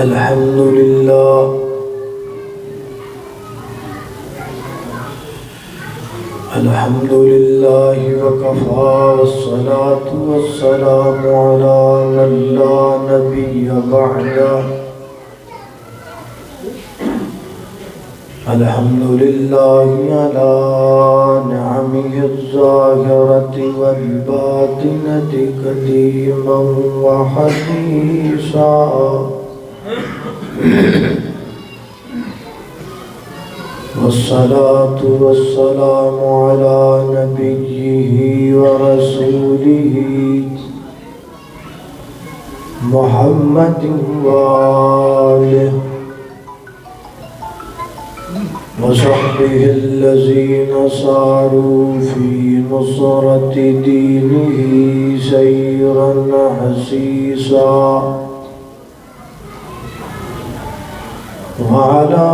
الحمد لله الحمد لله وكفى والصلاة والسلام على من لا نبي بعده الحمد لله على نعمه الظاهرة والباطنة قديما وحديثا والصلاة والسلام على نبيه ورسوله محمد وآله وصحبه الذين صاروا في نصرة دينه سيرا حسيسا وعلى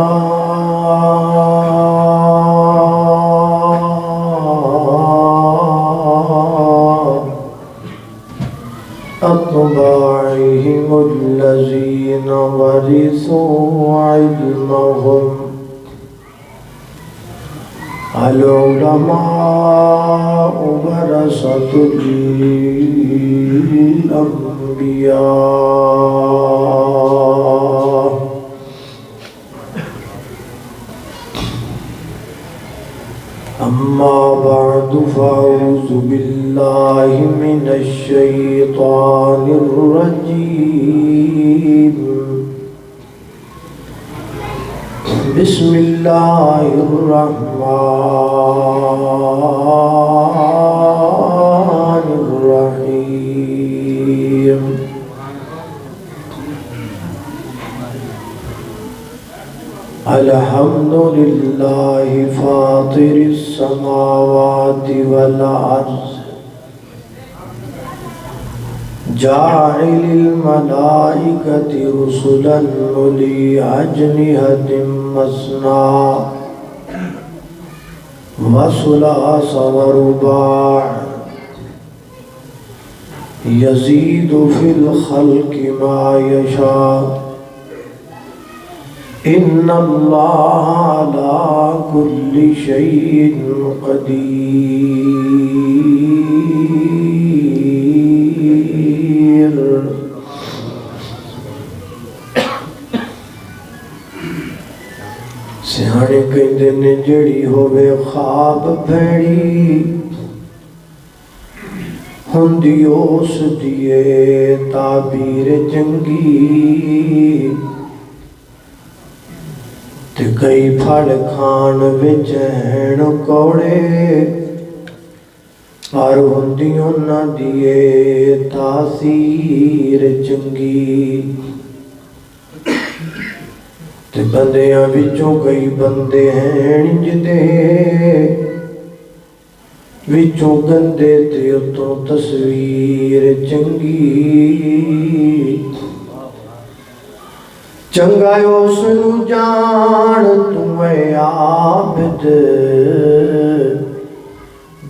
أتباعهم الذين ورثوا علمهم العلماء ورثة الأنبياء أما بعد فأعوذ بالله من الشيطان الرجيم بسم الله الرحمن الرحيم الحمد لله فاطر السماوات والأرض جاعل الملائكة رسلا أولي أجنحة مثنى وثلاث ورباع يزيد في الخلق ما يشاء إن الله على كل شيء قدير سیانے کہندے نے جڑی ہووے خواب بھیڑی ہوندی اس دیے تعبیر چنگی تے کئی پھڑ کھان وچ ہن کوڑے پر ہوندی انہاں دیے تاثیر چنگی تے بندیاں وچوں کئی بندے ہیں جدے وچوں گندے تے اتوں تصویر چنگی چنگا اس نو جان تو اے عابد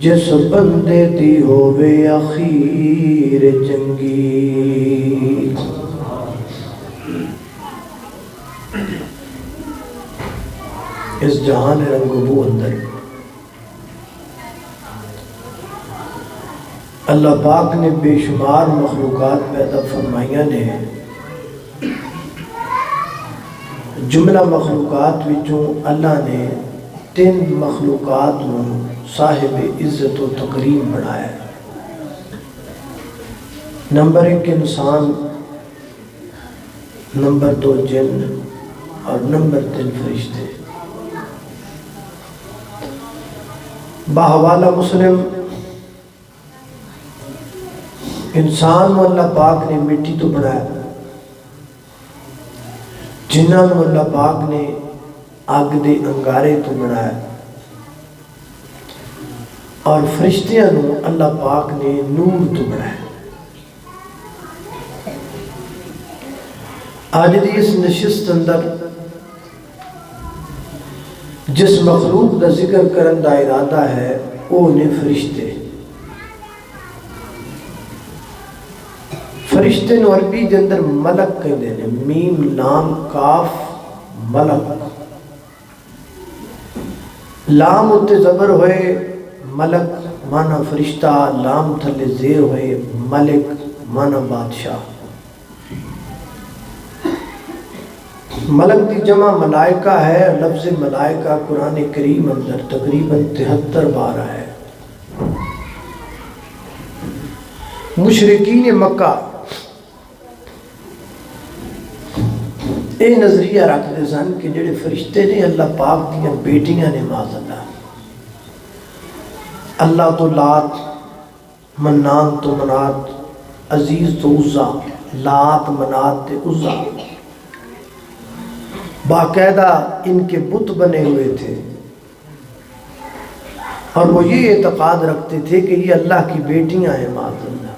جس بندے دی ہووے اخیر چنگی اس جہان رنگ بو اندر اللہ پاک نے بے شمار مخلوقات پیدا فرمائیاں نے جملہ مخلوقات وچوں اللہ نے 3 مخلوقات کو صاحب عزت و تکریم بنایا ہے نمبر 1 انسان نمبر 2 جن اور نمبر 3 فرشتے بحوالہ مسلم انسان کو اللہ پاک نے مٹی تو بنایا جنہاں کو اللہ پاک نے آگ دے انگارے تو بنایا اور فرشتیاں کو اللہ پاک نے نور تو بنایا آج دی اس نشست اندر جس مخلوق دا ذکر کرن دا ارادہ ہے وہ نے فرشتے فرشتے نو عربی دے اندر ملک کہندے نے، میم لام کاف ملک، لام اتے زبر ہوئے ملک مانا فرشتہ، لام تھلے زیر ہوئے ملک مانا بادشاہ۔ ملک دی جمع ملائکہ ہے، لفظ ملائکہ قرآن کریم اندر تقریباً 73 بار ہے۔ مشرکین مکہ اے نظریہ رکھتے سن کہ جڑے فرشتے نے اللہ پاک دیاں بیٹیاں نے، معاذ اللہ، اللہ تو لات، منان تو منات، عزیز تو عزا، لات منات تے عزا، باقاعدہ ان کے بت بنے ہوئے تھے، اور وہ یہ اعتقاد رکھتے تھے کہ یہ اللہ کی بیٹیاں ہیں، معاذ اللہ۔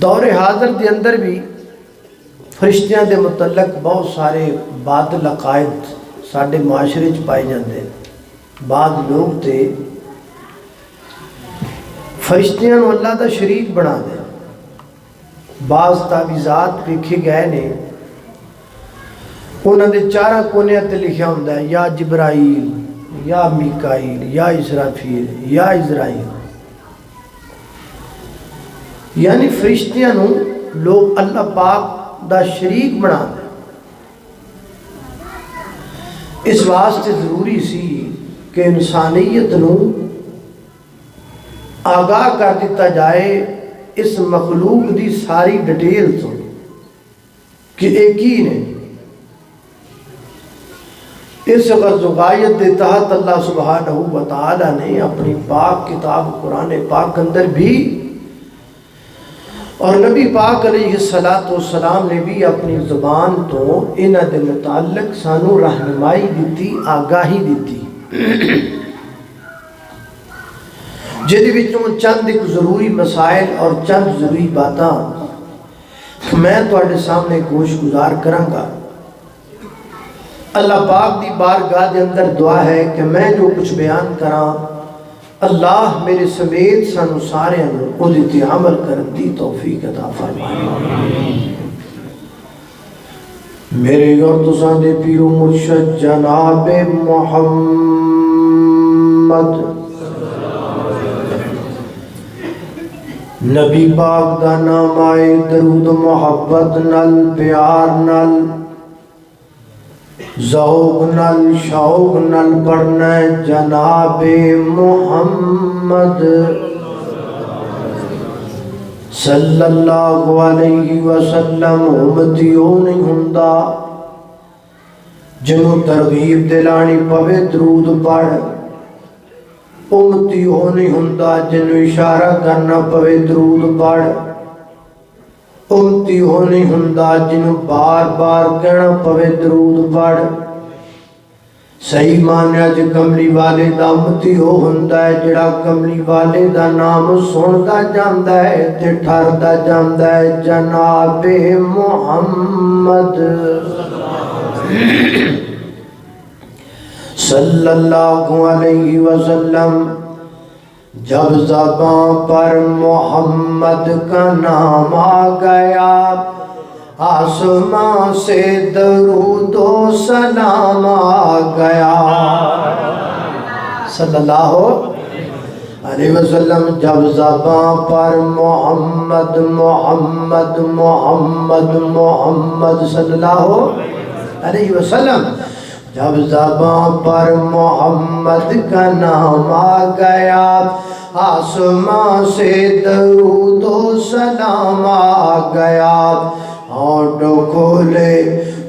دور حاضر دے اندر بھی فرشتیاں دے متعلق بہت سارے باطل عقائد ساڈے معاشرے چ پائے جاندے۔ بعض لوگ تے فرشتیاں نو اللہ دا شریک بنا دے، بعض تعویذات ویکھے گئے نے، انہاں دے چارہ کونے تے لکھیا ہوندا ہے یا جبرائیل یا میکائیل یا اسرافیل یا اسرائیل، یعنی فرشتیاں نو لوگ اللہ پاک دا شریک بنا دے۔ اس واسطے ضروری سی کہ انسانیت نو آگاہ کر دیتا جائے اس مخلوق دی ساری ڈیٹیل تو کہ ایک ہی نے۔ اس غرض و غایت دے تحت اللہ سبحانہ و تعالی نے اپنی پاک کتاب قرآن پاک اندر بھی، اور نبی پاک علیہ السلام نے بھی اپنی زبان تو انہاں دے متعلق سانو رہنمائی دیتی، آگاہی دیتی، جہدے وچوں چند ایک ضروری مسائل اور چند ضروری باتاں میں تواڈے سامنے گوش گزار کراں گا۔ اللہ پاک دی بارگاہ دے اندر دعا ہے کہ میں جو کچھ بیان کراں اللہ میرے سمیت سانو سارے اودے تے عمل کرن دی توفیق عطا فرمائے۔ میرے اور تساں دے پیر و مرشد جناب محمد نبی پاک دا نام آئے درود محبت نل، پیار نل، ذوق نل، شوق نل پڑھنا ہے جناب محمد صلی اللہ علیہ وسلم۔ امتیوں نہیں ہوندا جنوں ترغیب دلانی پوے درود پڑھ، امتی ہو نہیں ہوندا جنوں اشارہ کرنا پوے درود پڑھ، امتی ہو نہیں ہوندا جنوں بار بار کہنا پوے درود پڑھ۔ صحیح معنی اج کملی والے دا امتی ہو ہوندا ہے جڑا کملی والے دا نام سندا جاندا ہے تے ٹھردا جاندا ہے جناب محمد صلی اللہ علیہ وسلم۔ جب زبان پر محمد کا نام آ گیا، آسمان سے درود و سلام آ گیا صلی اللہ علیہ وسلم۔ جب زبان پر محمد محمد محمد محمد صلی اللہ علیہ وسلم، جب زبان پر محمد کا نام آ گیا، آسمان سے درود و سلام آ گیا، ہونٹ کھولے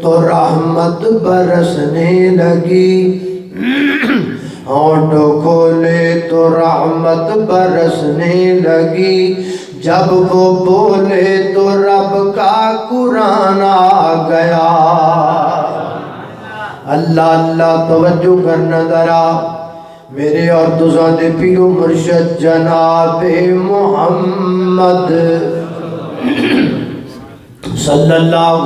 تو رحمت برسنے لگی، ہونٹ کھولے تو رحمت برسنے لگی، جب وہ بولے تو رب کا قرآن آ گیا۔ اللہ اللہ توجہ کرنا ذرا، میرے اور تساں دے پیر و مرشد جناب محمد صلی اللہ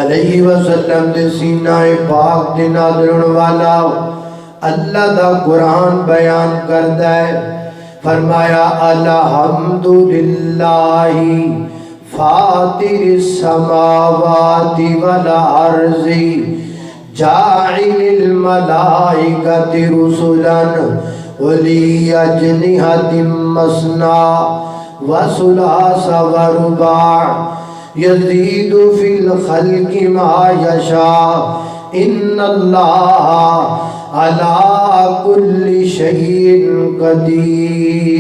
علیہ وسلم دے سینہ پاک دے نادرن والا اللہ دا قرآن بیان کردا ہے۔ فرمایا الحمدللہ فاطر السماوات والارض جاعل الملائکۃ رسلا اولی اجنحۃ مثنی وثلاث ورباع یزید فی الخلق ما یشاء ان اللہ علی کل شیء قدیر۔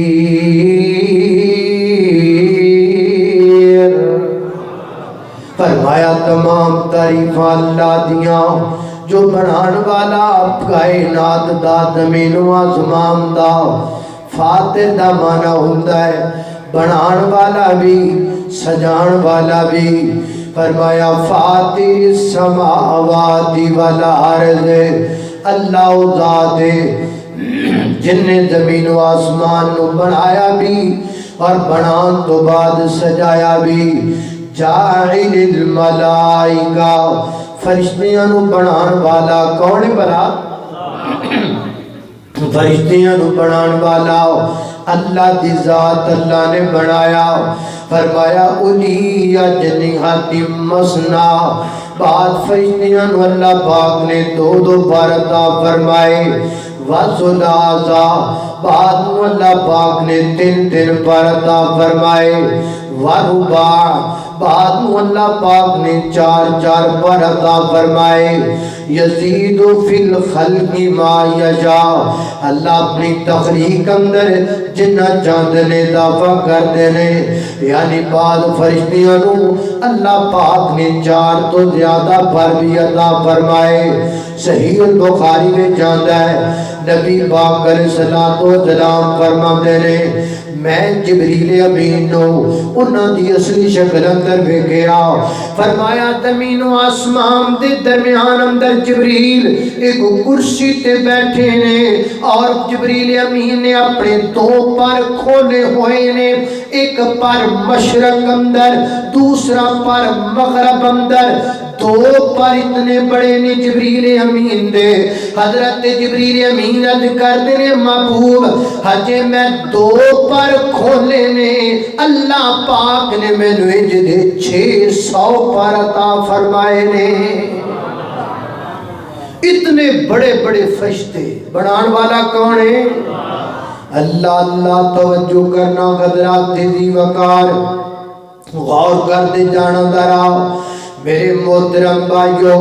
فرمایا تمام تعریفاں اللہ دیاں جو بنان والا کائنات دا زمین و آسمان دا۔ فاتح دا معنی ہوندا ہے بنان والا بھی سجان والا بھی۔ فرمایا فاتح السماوات والارض، اللہ ذات جن نے زمین و آسمان نو بنایا بھی اور بنان تو بعد سجایا بھی۔ جاعل الملائکہ، فرشتیاں نو بنان والا کون ہے بھلا؟ فرشتیاں نو بنان والا اللہ دی ذات اللہ نے بنایا۔ فرمایا اولی اجنحۃ مثنی، بعد فرشتیاں نو اللہ پاک نے دو دو بار عطا فرمائے۔ وثلاث، بعد نو اللہ پاک نے تین تین بار عطا فرمائے۔ ورباع، بعد نو اللہ پاک نے چار چار بار عطا فرمائے۔ یزید فی الخلق ما یشاء، اللہ اپنی تخلیق اندر جنہ چاہتے نے اضافہ کرتے ہیں۔ یعنی بعد فرشتیاں نو اللہ پاک نے چار تو زیادہ پر بھی عطا فرمائے۔ صحیح البخاری میں جانتا ہے نبی پاک علیہ السلام فرماتے ہیں میں جبریل امین نو انہاں دی اصلی شکل اندر ویکھیا۔ فرمایا زمین و آسمان دے درمیان اندر جبریل ایک کرسی تے بیٹھے نے اور جبریل امین نے اپنے دو پر کھولے ہوئے نے، ایک پر مشرق اندر دوسرا پر مغرب اندر۔ دو پر اتنے بڑے نے جبریل امین دے۔ حضرت جبریل امین عرض کرتے نے محبوب ہجے میں دو پر کھولے نے، اللہ پاک نے میں نے جدے 600 پر عطا فرمائے نے۔ اتنے بڑے بڑے فرشتے، بنان والا کون ہے؟ اللہ اللہ۔ توجہ کرنا حضرات دی وقار غور کر دے جانا ذرا میرے محترم بھائیو،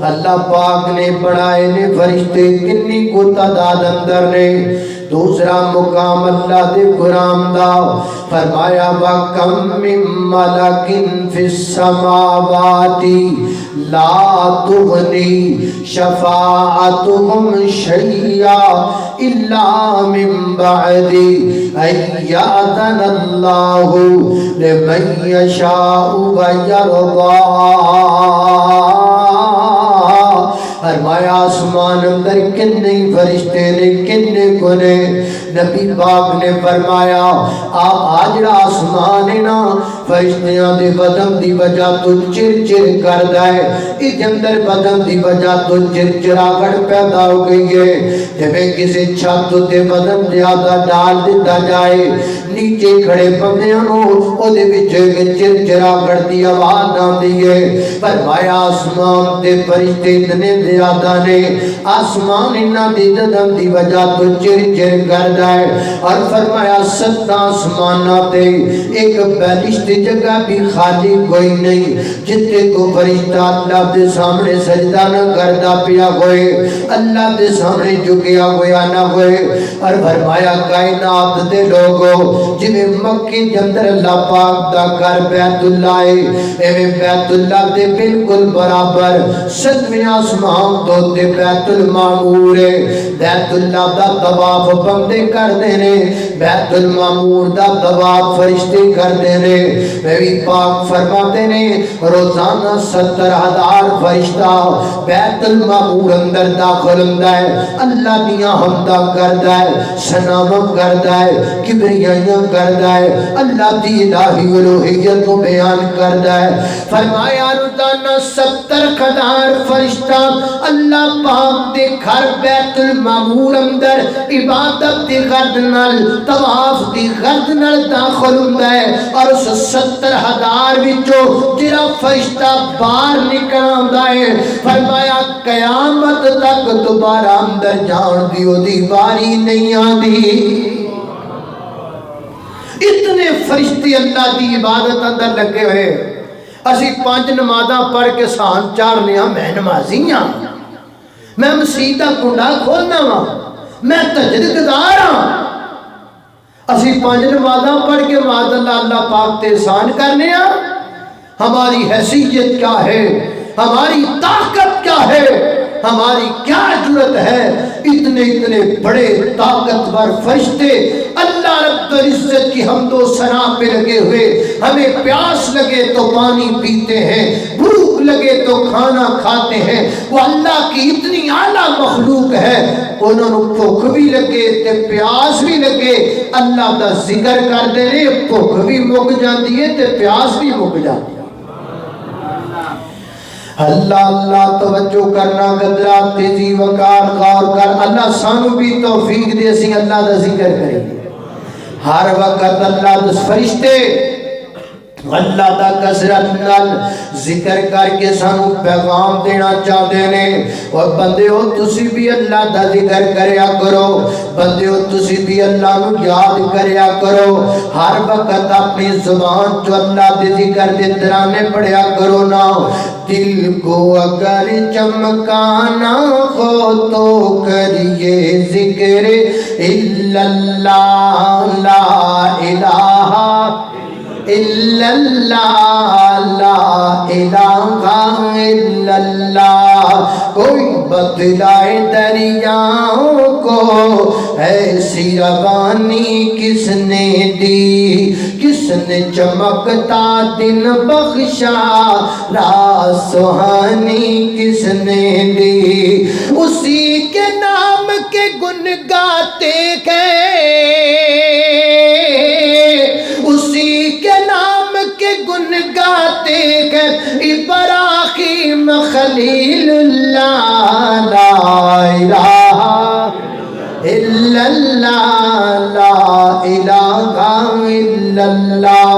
اللہ پاک نے بنائے نے فرشتے کنی کو تعداد اندر نے۔ دوسرا مقام اللہ دے قرآن دا فرمایا وَكَمْ مِن مَلَكٍ فِي السَّمَاوَاتِ لَا تُغْنِي شَفَاعَتُهُمْ شَيْئًا إِلَّا مِن بَعْدِ أَن يَأْذَنَ اللَّهُ لِمَن يَشَاءُ وَيَرْضَىٰ۔ فرمایا آسمان اندر کتنے فرشتے نے کتنے کو نے۔ نبی پاک نے فرمایا آپ آجڑا آسمان ہے نا فرشتیاں دے بدن دی وجہ تو چر چر کر دائے، اس اندر بدن دی وجہ تو چر چراغڑ پیدا ہو گئی ہے۔ جب کسی چھت تے بدن زیادہ ڈال دیتا جائے نیچے کھڑے بندیاں او دے وچ چر چراغڑ دی آواز آندی ہے۔ فرمایا آسمان تے فرشتے اتنے زیادہ نے، آسمان انہاں دی بدن دی وجہ تو چر چر کر دائے۔ اور فرمایا 7 آسمانہ تے ایک بیلشت جگہ بھی خالی کوئی نہیں جتے کو فرشتہ اللہ دے سامنے سجدہ نہ کردہ پیا ہوئے، اللہ دے سامنے جھکیا ہویا نہ ہوئے۔ اور فرمایا کائنات دے لوگوں جنہیں مکہ کے اندر اللہ پاک دا گھر بیت اللہ ہے، ایویں بیت اللہ دے بالکل برابر 7ویں آسمان تو تے بیت المعمور ہے۔ بیت اللہ دا طواف بندے کر دینے، بیت المعمور دا طواف فرشتے کر دینے۔ نبی پاک فرماتے نے روزانہ 70,000 فرشتہ بیت المعمور اندر داخل ہوتا ہے، اللہ دیاں حمدہ کردا ہے، سنامم کردا ہے، کبریائیاں کردا ہے، اللہ دی الہی الوہیت کو بیان کردا ہے۔ فرمایا روزانہ 70,000 فرشتہ اللہ پاک دے گھر بیت المعمور اندر عبادت دی غرض نال طواف دی غرض نال داخل ہوندا ہے اور اس 70,000 وچوں جڑا فرشتہ باہر نکل آندا ہے فرمایا قیامت تک دوبارہ اندر جان دی اودی باری نہیں آندی اتنے فرشتے اللہ دی عبادت اندر لگے ہوئے اسی 5 نمازاں پڑھ کے سان چارنے ہاں میں نمازی ہاں میں مسیح دا کنڈا کھولنا وا میں تہجد گزار ہاں اسی 5 نمازاں پڑھ کے معاذ اللہ اللہ پاک تے احسان کرنے ہاں ہماری حیثیت کیا ہے ہماری طاقت کیا ہے ہماری کیا جرت ہے اتنے بڑے طاقتور فرشتے اللہ رب العزت کی حمد و ثنا پہ لگے ہوئے ہمیں پیاس لگے تو پانی پیتے ہیں بھوک لگے تو کھانا کھاتے ہیں وہ اللہ کی اتنی اعلیٰ مخلوق ہے انہوں نے بھوک بھی لگے تے پیاس بھی لگے اللہ دا ذکر کر دے بھوک بھی مک جاتی ہے تے پیاس بھی مک جاتی ہے اللہ اللہ توجہ کرنا قدرات تیزی وقار غور کر اللہ سانو بھی توفیق دے سی اللہ دا ذکر کریں ہر وقت اللہ دا فرشتے اللہ دا کثرت نال ذکر کر کے سانو پیغام دینا چاہتے ہیں اور بندے ہو تسی بھی اللہ دا ذکر کریا کرو بندے ہو تسی بھی اللہ نو یاد کریا کرو ہر وقت اپنی زبان جو اللہ دے ذکر دے ترانے پڑھیا کرو نا دل کو اگر چمکانا ہو تو کریے ذکر اللہ لا الہ الا اللہ لا الہ الا اللہ کوئی بتلائے دریاؤں کو ایسی روانی کس نے دی کس نے چمکتا دن بخشا راز سہانی کس نے دی اسی کے نام کے گن گاتے گئے اسی کے نام کے گن گاتے گئے ابراہیم خلیل اللہ لا الہ الا اللہ لا الہ الا اللہ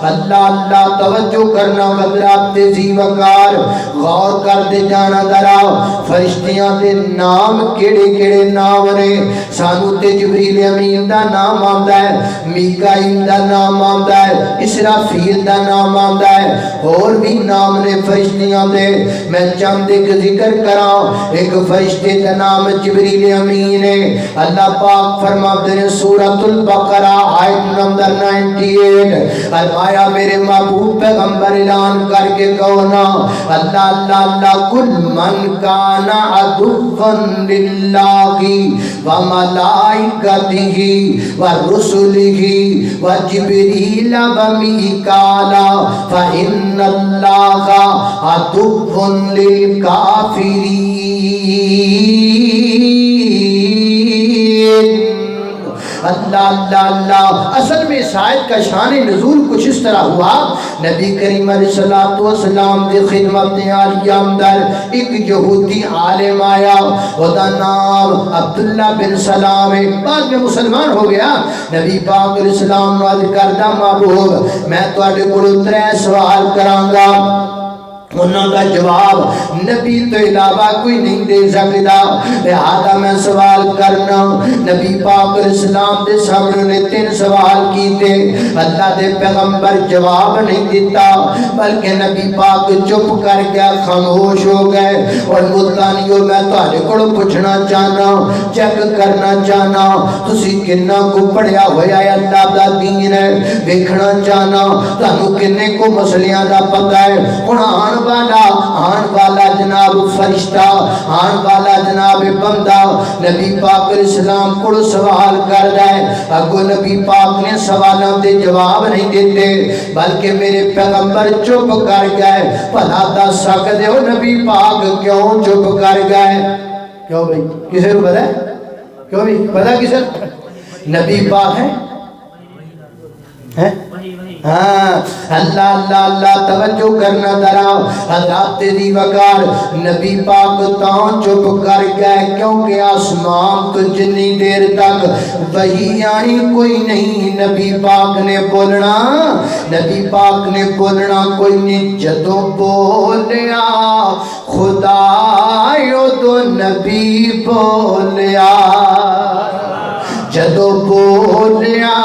اللہ اللہ توجہ کرنا قدرات تیزی وقار غور کر دے جانا ذرا فرشتیاں دے نام کیڑے کیڑے نام نے سانو تے جبریل امین دا نام آندا ہے میکائیل دا نام آندا ہے اسرافیل دا نام آندا ہے اور بھی نام نے فرشتیاں دے میں چند ایک ذکر کراں ایک فرشتے دا نام جبریل امین ہے اللہ پاک فرماتے ہیں سورۃ البقرہ آیت نمبر 98 فرمایا میرے محبوب پیغمبر اعلان کر کے کہو نا اللہ اللہ اللہ کل من کان عدوا للہ وملائکتہ ورسلہ وجبریل ومیکال فإن اللہ عدو للکافرین اللہ اللہ اللہ اصل میں اس آیت کا شان نزول کچھ اس طرح ہوا نبی کریم علیہ السلام دی خدمت عالیہ اندر ایک یہودی عالم آیا ودا نام عبداللہ بن سلام ہے بعد میں مسلمان ہو گیا نبی پاک علیہ السلام نواد کردہ محبوب میں تو اڈے کلو 3 سوال کرانگا انہوں کا جواب نبی تو علاوہ کوئی نہیں دے سکتا لہذا میں سوال کرنا نبی پاک علیہ السلام دے سامنے نے 3 سوال کیتے اللہ دے پیغمبر جواب نہیں دیتا بلکہ نبی پاک چپ کر گیا خاموش ہو گئے اور ملتانیوں میں تہاڈے کولوں پوچھنا چاہنا چیک کرنا چاہنا تسی کنا کو پڑھیا ہویا ہے اللہ دا دین ہے ویکھنا چاہنا تانوں کنے کو مسئلیاں دا پتہ ہے ہن آن والا جناب فرشتہ آن والا جناب بندہ نبی پاک علیہ السلام کو سوال کر رہا ہے اگو نبی پاک نے سوالوں دے جواب نہیں دیتے بلکہ میرے پیغمبر چپ کر گئے بھلا دس سکتے ہو نبی پاک کیوں چپ کر گئے کیوں بھائی کسے کو پتہ ہے کیوں بھی پتہ کسے نبی پاک ہے ہاں اللہ اللہ اللہ توجہ کرنا ذرا حضرات دی وقار نبی پاک تاں چپ کر گئے کیونکہ آسمان تو جنی دیر تک وہی آئی کوئی نہیں نبی پاک نے بولنا کوئی نہیں جدوں بولیا خدایو تو نبی بولیا جدو بولیا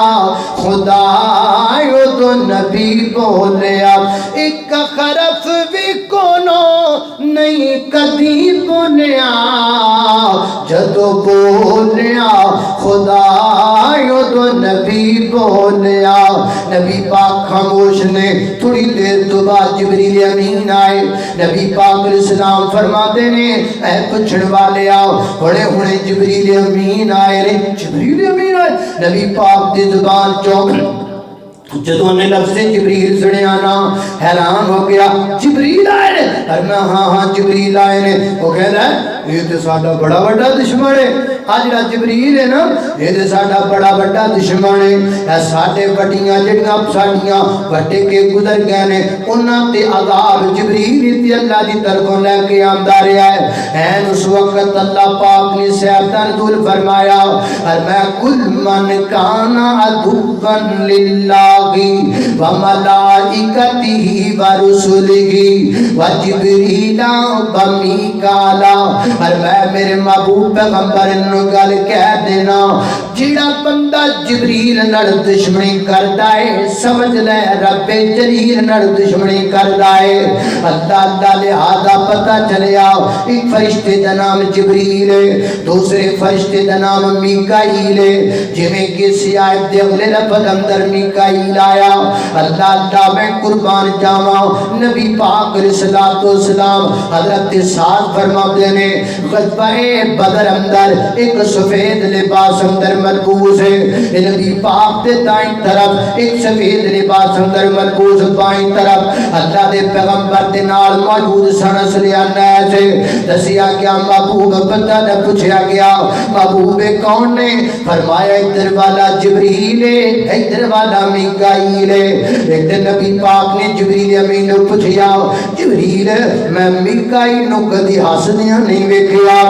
خدایو تو نبی بولیا ایک خرف بھی کونو نہیں کدی بولیا جدو بولیا خدایو تو نبی بولیا نبی پاک خاموش نے تھوڑی دیر تو بعد جبریل امین آئے نبی پاک علیہ السلام فرماتے نے اے پچھڑ والے آؤ بڑے ہونے جبریل امین آئے رے جبریل امین آئے نبی پاک دی زبان چوک جدوں نے لفظ جبریل سنے آنا حیران ہو گیا جبریل آئے نے ارنا ہاں جبریل آئے نے وہ کہہ رہا ہے یہ تو ساڑھا بڑا بڑا دشمن ہے آج رہا جبریل ہے نا یہ تو ساڑھا بڑا بڑا دشمن ہے اے ساڑھے بڑیاں جڑیاں ساڑھیاں بڑے کے گزر گئے نے انہاں تے عذاب جبریل تے اللہ دی طرفوں لے کے آمدہ رہا ہے این اس وقت اللہ پاک نے سیادہ نزول فرمایا اور میں کل من کانا عدوان للہ وملائکتہ ورسلہ وجبریل ومیکالا اور میں میرے محبوب پیغمبر انہوں گل کہہ دینا جڑا بندہ جبریل نڑ دشمنی کردا ہے سمجھ لے رب جلیل نڑ دشمنی کردا ہے اللہ اللہ لہذا پتہ چلیا ایک فرشتے دا نام جبریل ہے دوسرے فرشتے دا نام میکائیل ہے جمیں کہ سیاحت دے اگلے لفظ اندر میکائیل آیا اللہ اللہ میں قربان جاواں نبی پاک علیہ السلام حضرت سعد فرماتے نے غزوہ بدر اندر ایک سفید لباس اندر ملبوس ہے نبی پاک دے دائیں طرف ایک سفید لباس اندر ملبوس بائیں طرف اللہ دے پیغمبر دے نال موجود سنس لیا نیز ہے دسیا گیا محبوب پتہ نہ پوچھا گیا محبوب کون نے فرمایا ادھر والا جبریل ہے ادھر والا میکائیل ہے ایک دن نبی پاک نے جبریل امین نے پوچھا جبریل میں میکائیل نو کدی ہسدیاں نہیں ویکھیا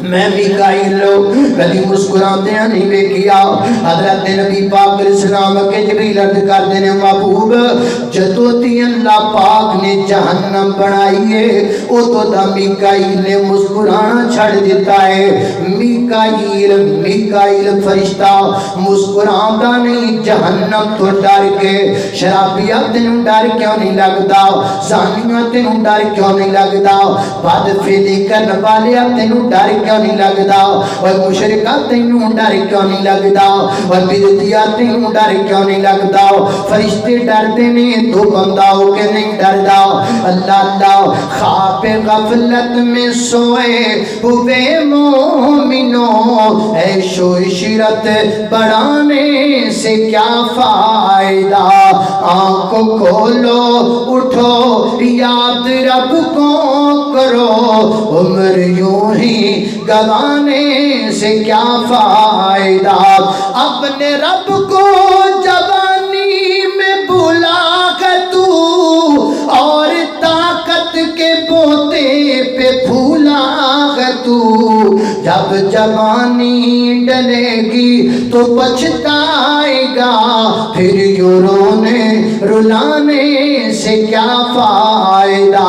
میں میکائیل لو کدی مسکراندیاں نہیں ویکھیا حضرت نبی پاک علیہ السلام کے جبریل عرض کر دینے محبوب جدو تی اللہ پاک نے جہنم بنائی ہے او تو دا میکائیل نے مسکرانا چھڑ دیتا ہے میکائیل فرشتہ مسکراندہ نہیں جہنم تو ڈر کے شرابیات تینوں ڈر کیوں نہیں لگدا زانیات تینوں ڈر کیوں نہیں لگدا بدفعلی کرن والیاں تینوں ڈر کیوں نہیں لگدا اور مشرکات تینوں ڈر کیوں نہیں لگدا اور بدعتیات تینوں ڈر کیوں نہیں لگدا فرشتے ڈردے نے تو بندہ ہو کے نہیں ڈردا اللہ اللہ خواب غفلت میں سوئے ہوئے مومنوں عیش و عشرت بڑھانے سے کیا فائدہ آنکھوں کھولو اٹھو یاد رب کو کرو عمر یوں ہی گوانے سے کیا فائدہ اپنے رب کو جوانی میں بھولا کر تو اور طاقت کے بوتے پہ پھولا کر تو جب جوانی ڈلے گی تو پچھتائے گا پھر یوں رونے رلانے سے کیا فائدہ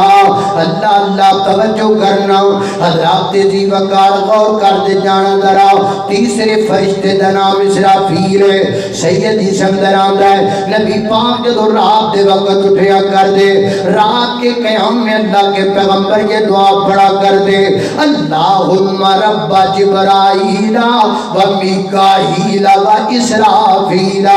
اللہ اللہ توجہ کرنا حضرات دی وقار غور کر دے جانا ذرا تیسرے فرشتے دا نام اسرافیل ہے سیدی سمندر آمدہ ہے نبی پاک جدو رات دے وقت اٹھیا کر دے رات کے قیام میں اللہ کے پیغمبر یہ دعا پڑھا کر دے اللہم رب جبرائیل و میکائیل و اسرافیل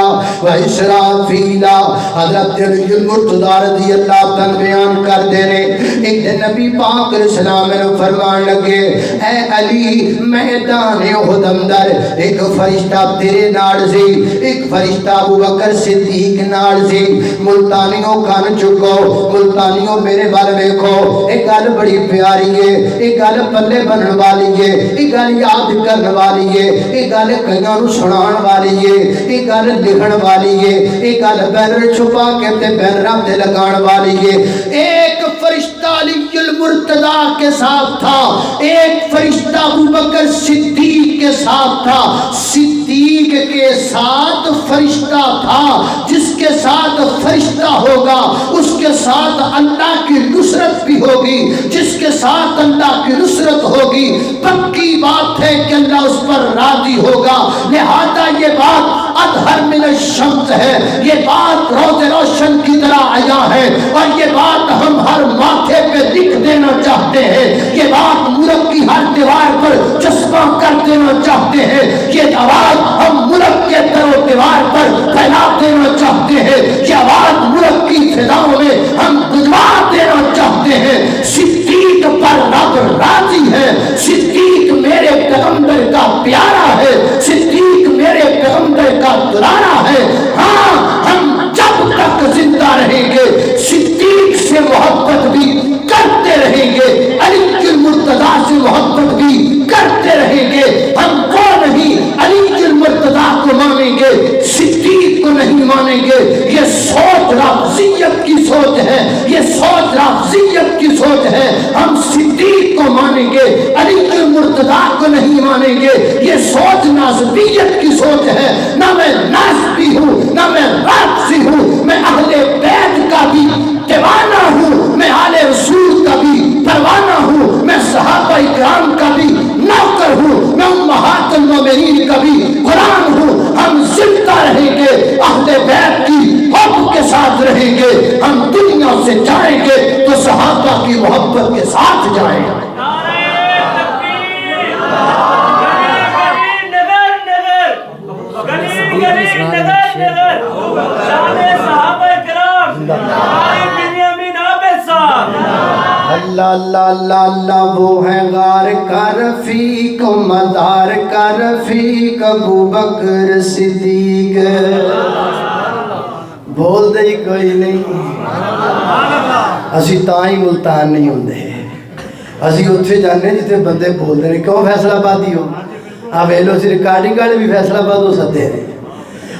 حضرت علی المرتضی رضی اللہ عنہ بیان کر دے رہے ایک دن نبی پاک علیہ السلام نے فرمان لگے اے علی میدان احد اندر ایک فرشتہ تیرے نال سی ایک فرشتہ ابو بکر صدیق نال سی ملتانیوں کان چکو ملتانیوں میرے بال دیکھو ایک گل بڑی پیاری ہے ایک گل پلے بنن والی ہے ایک گل یاد کرن والی ہے ایک گل کئیاں نوں سنان والی ہے ایک گل لکھن والی ہے ایک گل بینر چھپا کے تے بینراں تے لگان والی ہے ایک فرشتہ علی المرتضی کے ساتھ تھا ایک فرشتہ ابو بکر صدیق کے ساتھ تھا صدیق کے ساتھ فرشتہ تھا جس کے ساتھ فرشتہ ہوگا اس کے ساتھ اللہ کی نصرت بھی ہوگی جس کے ساتھ اللہ کی نصرت ہوگی پکی بات ہے کہ اللہ اس پر راضی ہوگا لہذا یہ بات اظہر من الشمس ہے یہ بات روز روشن کی طرح آیا ہے اور یہ بات ہم ہر ماتھے پہ لکھ دینا چاہتے ہیں یہ بات ملک کی ہر دیوار پر چسپاں کر دینا چاہتے ہیں یہ آواز ہم ملک کے در و دیوار پر پھیلا دینا چاہتے ہیں یہ آواز ملک کی فضاؤں میں ہم گجوا دینا چاہتے ہیں صدیق پر رب راضی ہے صدیق میرے پیغمبر کا پیارا ہے صدیق میرے پیغمبر کا دلانا ہے ہاں ہم جب تک زندہ رہیں گے صدیق سے محبت بھی کرتے رہیں گے علی المرتضی سے محبت بھی کرتے رہیں گے ہم وہ نہیں علی المرتضی کو مانیں گے صدیق کو نہیں مانیں گے یہ سوچ رافضیت کی سوچ ہے یہ سوچ رافضیت کی سوچ ہے ہم صدیق کو مانیں گے علی المرتضی کو نہیں مانیں گے یہ سوچ ناسبیت کی سوچ ہے نہ میں ناسبی ہوں نہ میں رافضی ہوں میں اہل بیت کا بھی دیوانہ ہوں میں آل رسول کا بھی پروانہ ہوں میں صحابہ اکرام کا بھی نوکر ہوں میں امہات المومنین کا بھی قرآن ہوں ہم زندہ رہیں گے اہل بیت کی حب کے ساتھ رہیں گے ہم دنیا سے جائیں گے تو صحابہ کی محبت کے ساتھ جائیں گے اللہ اللہ اللہ اللہ وہ ہے غار کا رفیق مدار کا رفیق ابو بکر صدیق بول دے کوئی نہیں اسی تائیں ملتان نہیں ہوندے اسی اتھے جانے جتے بندے بول دے کیوں فیصلہ آبادی ہو آپ ایلو سی ریکارڈنگ والے بھی فیصلہ آباد ہو سکتے ہیں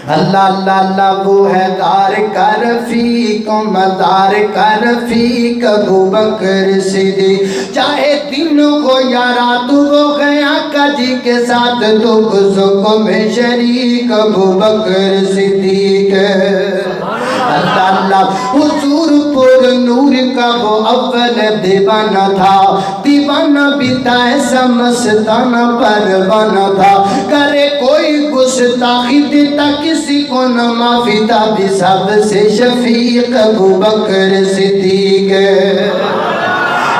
اللہ اللہ اللہ وہ ہے غار کا رفیق مدار کا رفیق ابو بکر صدیق چاہے دن ہو یا رات ہو گیا کجی کے ساتھ دکھ سکھ میں شریک ابو بکر صدیق اللہ اللہ حضور پر نور کا وہ اول دیوانہ تھا دیوانہ بیتا ایسا مستانہ پروانہ تھا کرے کوئی گستاخی دیتا کسی کو نہ معافی تھا بھی سب سے شفیق ابو بکر صدیق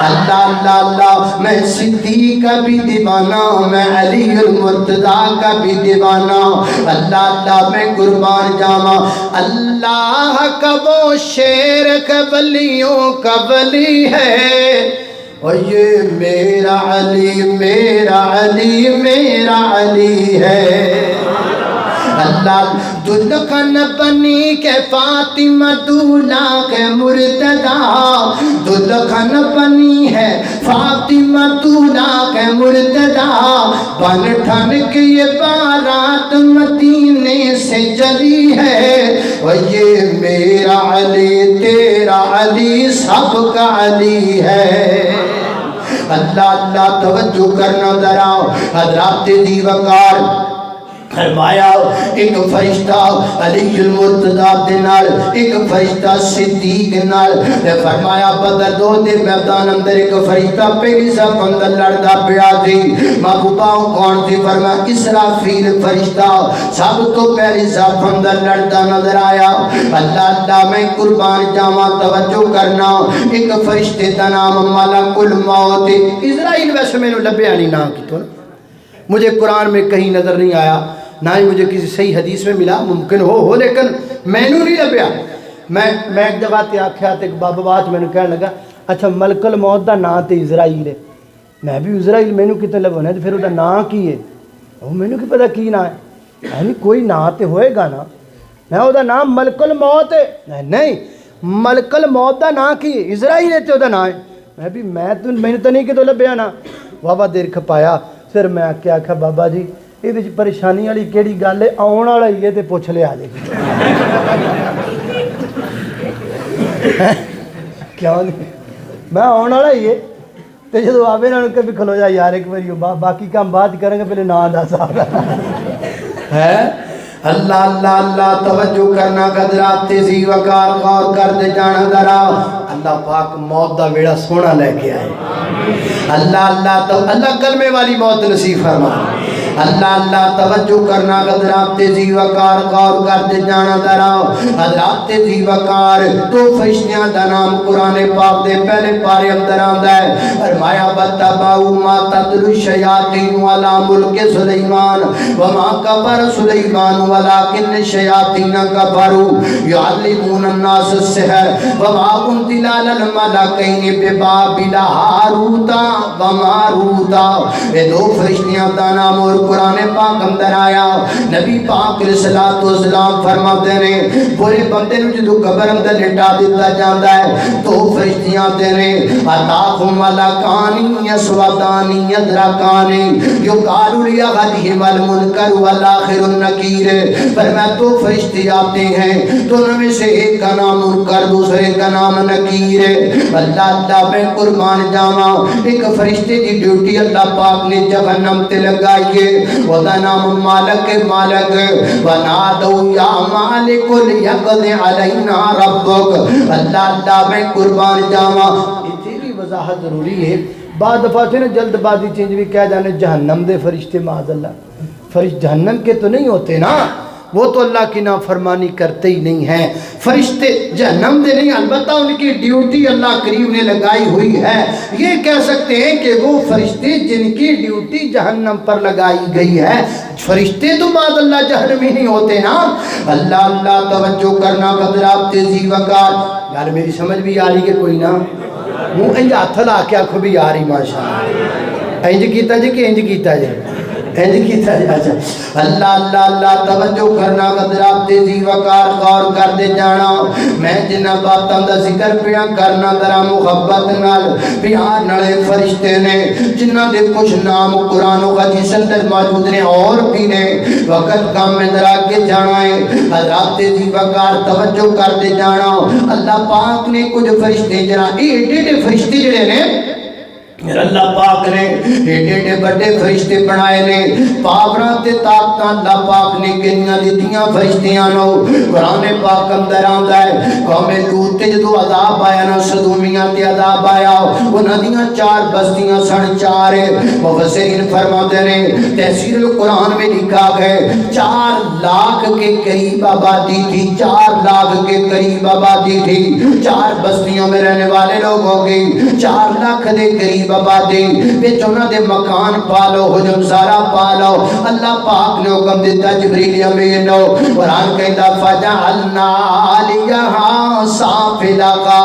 اللہ اللہ اللہ میں صدیق کا بھی دیوانہ میں علی المرتضی کا بھی دیوانہ اللہ اللہ میں قربان جاواں اللہ کا وہ شیر کا ولیوں کا ولی ہے اور یہ میرا علی میرا علی میرا علی ہے اللہ دلکن بنی کے فاطمہ دولا کے مرتضی دلکن بنی ہے فاطمہ دولا کے مرتضی بن ٹھن کے یہ بارات مدینے سے چلی ہے اور یہ میرا علی تیرا علی سب کا علی ہے اللہ اللہ توجہ کرنا ذرا حضرات دی وقار فرمایا ایک فرشتہ علی المرتضی دے نال ایک فرشتہ صدیق نال فرمایا بدر دو دے میدان اندر ایک فرشتہ پہلی صف اندر لڑدا پیا سی محبوبہ کون سی فرمایا اسرافیل فرشتہ سب تو پہلی صف اندر لڑدا نظر آیا اللہ اللہ میں قربان جاواں توجہ کرنا ایک فرشتے دا نام ملک الموت اسرائیل ویسے میں لبیا نہیں نام کی تو مجھے قرآن میں کہیں نظر نہیں آیا نہ ہی مجھے کسی صحیح حدیث میں ملا ممکن ہو لیکن میں نو نہیں لبیا میں ایک جگہ تے آکھیا تے بابا بات میں نے کہنے لگا اچھا ملک الموت دا نام تے اسرائیل ہے، میں بھی اسرائیل مینوں کتے لبھنا ہے، تو پھر وہ نام کی ہے؟ وہ مینوں کی پتہ کی نام ہے؟ یعنی کوئی نام تے ہوئے گا نا، میں وہ نام ملک الموت ہے، نہیں ملک الموت دا نام کی ہے؟ اسرائیل ہے تو نام ہے، میں تو نہیں کتوں لبھیا نا، بابا دیر کھپایا، پھر میں آخیا بابا جی یہ پریشانی والی کہڑی گل ہے، آن والا ہی ہے تو پوچھ لیا جی کیوں نہیں میں آن والا ہی ہے، تو جب آوے نا کہ بھی کھلو جا یار ایک باری باقی کام بعد کریں گے، پہلے نام دس ہے اللہ اللہ اللہ توجہ کرنا قدرات تیزی وقار غور کر دے جانا ذرا اللہ پاک موت دا ویڑا سونا لے کے آئے اللہ اللہ تو اللہ کلمے والی موت نصیب فرما اللہ اللہ توجہ کرنا قدرات تیزی وقار غور کر دے جانا ذرا قدرات تیزی وقار تو فرشتیاں دا نام قرآن پاک دے پہلے پارے اندر آندا ہے فرمایا بتباؤ ما تتلو الشیاطین علی ملک سلیمان وما کفر سلیمان ولكن الشياطين كفروا يعلمون الناس السحر وما انزل على الملكين ببابل هاروت وماروت یہ دو فرشتیاں دا نام اور قرآن پاک اندر آیا نبی پاک علیہ الصلوۃ والسلام فرماتے ہیں پورے بندے نوں جدوں قبر اندر لٹا دتا جاندا ہے تو فرشتیاں دے نے اتاہم ملکان یسودان یدرکان یقال لیغدہم المنکر والآخر النکیر فرمایا تو فرشتے آتے ہیں تو ان میں سے ایک کا نام منکر دوسرے کا نام نکیر اللہ اللہ میں قربان جاواں ایک فرشتے دی ڈیوٹی اللہ پاک نے جہنم تے لگائی ہے وہ دا نام مالک مالک ونادو یا مالک لیقض علینا ربک اللہ اللہ میں قربان جاواں اتنی بھی وضاحت ضروری ہے بعد دفعہ سے نا جلد بازی چینج بھی کہہ جانے جہنم دے فرشتے معاذ اللہ فرشتے جہنم کے تو نہیں ہوتے نا وہ تو اللہ کی نافرمانی کرتے ہی نہیں ہیں فرشتے جہنم دے نہیں البتہ ان کی ڈیوٹی اللہ کریم نے لگائی ہوئی ہے یہ کہہ سکتے ہیں کہ وہ فرشتے جن کی ڈیوٹی جہنم پر لگائی گئی ہے فرشتے تو بعد اللہ جہنمی نہیں ہوتے نا اللہ اللہ توجہ کرنا قدرات تیزی وقار یار میری سمجھ بھی آ رہی کہ کوئی نہ منہ انج ہاتھ لا کے آنکھوں بھی آ رہی ماشاءاللہ انج کیتا جی کہ انج کیتا جی انج کیتا جی اچھا اللہ اللہ اللہ توجہ کرنا قدرات تیزی وقار غور کر دے جانا میں جنہ باتاں دا ذکر پیا کرنا ذرا محبت نال پیار نال فرشتے نے جنہ دے کچھ نام قرآن و حدیث اندر موجود نے اور بھی نے وقت کام میں ذرا کے جانا ہے حضرات تیزی وقار توجہ کر دے جانا اللہ پاک نے کچھ فرشتے جرا ایڈے فرشتے جڑے نے اللہ پاک نے ایڈے بڑے فرشتے بنائے نے پاوراں تے طاقتاں اللہ پاک نے کنیاں دتیاں فرشتیاں نو قرآن پاک اندر آندا ہے قوم لوط تے جدوں عذاب آیا نا سدومیاں تے عذاب آیا انہاں دیاں 4 بستیاں سن 4 مفسرین فرماتے نے تفسیر القرآن میں لکھا ہے 4 لاکھ کے قریب آبادی تھی 4 لاکھ کے قریب آبادی تھی 4 بستیوں میں رہنے والے لوگ ہوں گے 4 لاکھ دے قریب آبادی بچ انہاں دے مکان پالو حجم سارا پالو اللہ پاک نے حکم دیتا جبریل امین نو قرآن کہتا فجعلنا علیہا سافلقا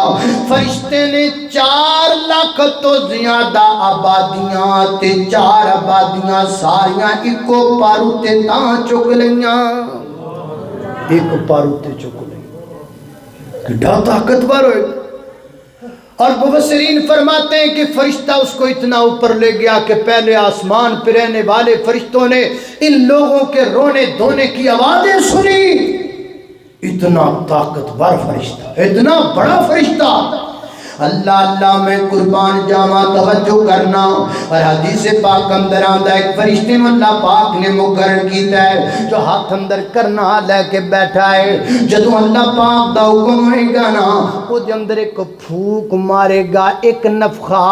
فرشتے نے 4 لاکھ تو زیادہ آبادیاں تے 4 آبادیاں ساریاں ایکو پارو تے تاں چک لیاں ایک پارو تے چک لیاں کڈا طاقتور ہوئے اور مفسرین فرماتے ہیں کہ فرشتہ اس کو اتنا اوپر لے گیا کہ پہلے آسمان پہ رہنے والے فرشتوں نے ان لوگوں کے رونے دھونے کی آوازیں سنی اتنا طاقتور فرشتہ اتنا بڑا فرشتہ اللہ اللہ میں قربان جاواں توجہ کرنا اور حدیث پاک اندر آندا ہے ایک فرشتے میں اللہ پاک نے مقرر کیتا ہے جو ہاتھ اندر کرنا لے کے بیٹھا ہے جدوں اللہ پاک دا حکم ہوئے گا نا وہ دے اندر ایک پھوک مارے گا ایک نفخہ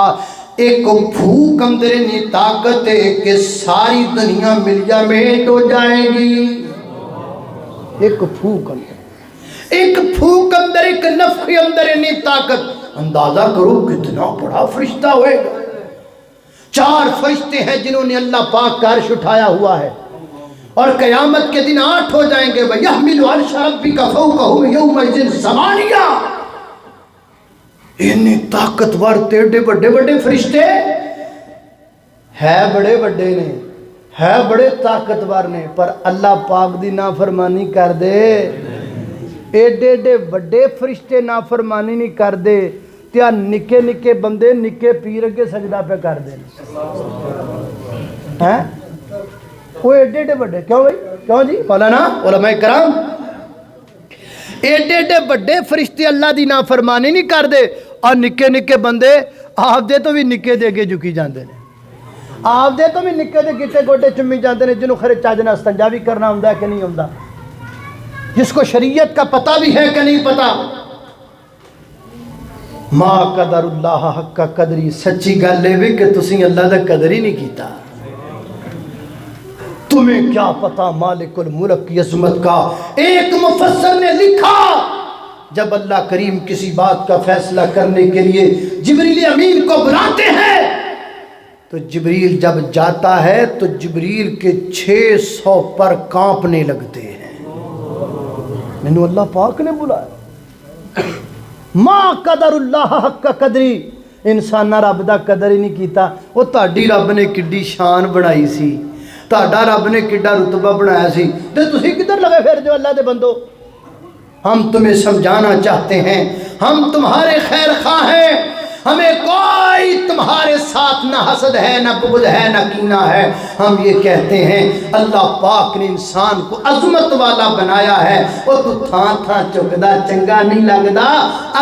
ایک پھوک اندر اتنی طاقت ہے کہ ساری دنیا مل جا میٹ ہو جائے گی ایک پھوک اندر ایک نفخ اندر اتنی طاقت اندازہ کرو کتنا بڑا فرشتہ ہوئے گا 4 فرشتے ہیں جنہوں نے اللہ پاک کا عرش اٹھایا ہوا ہے اور قیامت کے دن 8 ہو جائیں گے وَيَحْمِلُ عَرْشَ رَبِّكَ فَوْقَهُمْ يَوْمَئِذٍ ثَمَانِيَةٌ اتنے طاقتور تے ایڈے بڑے بڑے فرشتے ہے، بڑے بڑے نے، ہے بڑے طاقتور نے، پر اللہ پاک دی نافرمانی کر دے، ایڈے ایڈے بڑے فرشتے نافرمانی نہیں کر دے، تیا نکے نکے بندے نکے پیر اگے سجدہ پہ کر دے ہیں، وہ ایڈے ایڈے بڑے، کیوں بھائی کیوں جی مولانا علماء کرام، ایڈے ایڈے بڑے فرشتے اللہ دی نافرمانی نہیں کر دے، اور نکے نکے بندے آپ دے تو بھی نکے دے کے جھکی جاندے نے، آپ دے تو بھی نکے دے گٹے گوٹے چمی جاندے نے، جنہوں خرے چاجنا استنجا بھی کرنا ہوندا ہے کہ نہیں ہوندا، جس کو شریعت کا پتہ بھی ہے کہ نہیں پتہ۔ ما قدر اللہ حق کا قدری، سچی گل ہے کہ تسی اللہ دا قدر ہی نہیں کیتا، تمہیں کیا پتا مالک الملک کی عظمت کا۔ ایک مفسر نے لکھا جب اللہ کریم کسی بات کا فیصلہ کرنے کے لیے جبریل امین کو بلاتے ہیں تو جبریل جب جاتا ہے تو جبریل کے 600 پر کانپنے لگتے ہیں، مینوں اللہ پاک نے بلایا۔ ما قدر اللہ حق کا قدری، انسان رب دا قدر ہی نہیں کیتا۔ وہ تہاڈی رب نے کڈی شان بنائی سی، تہاڈا رب نے کڈا رتبہ بنایا سی، تے تسی کدھر لگے پھر جو اللہ دے بندو۔ ہم تمہیں سمجھانا چاہتے ہیں، ہم تمہارے خیر خواہ ہیں، ہمیں کوئی تمہارے ساتھ نہ حسد ہے، نہ بغض ہے، نہ کینہ ہے۔ ہم یہ کہتے ہیں اللہ پاک نے انسان کو عظمت والا بنایا ہے، اور تو تھان تھان چکدا چنگا نہیں لگدا،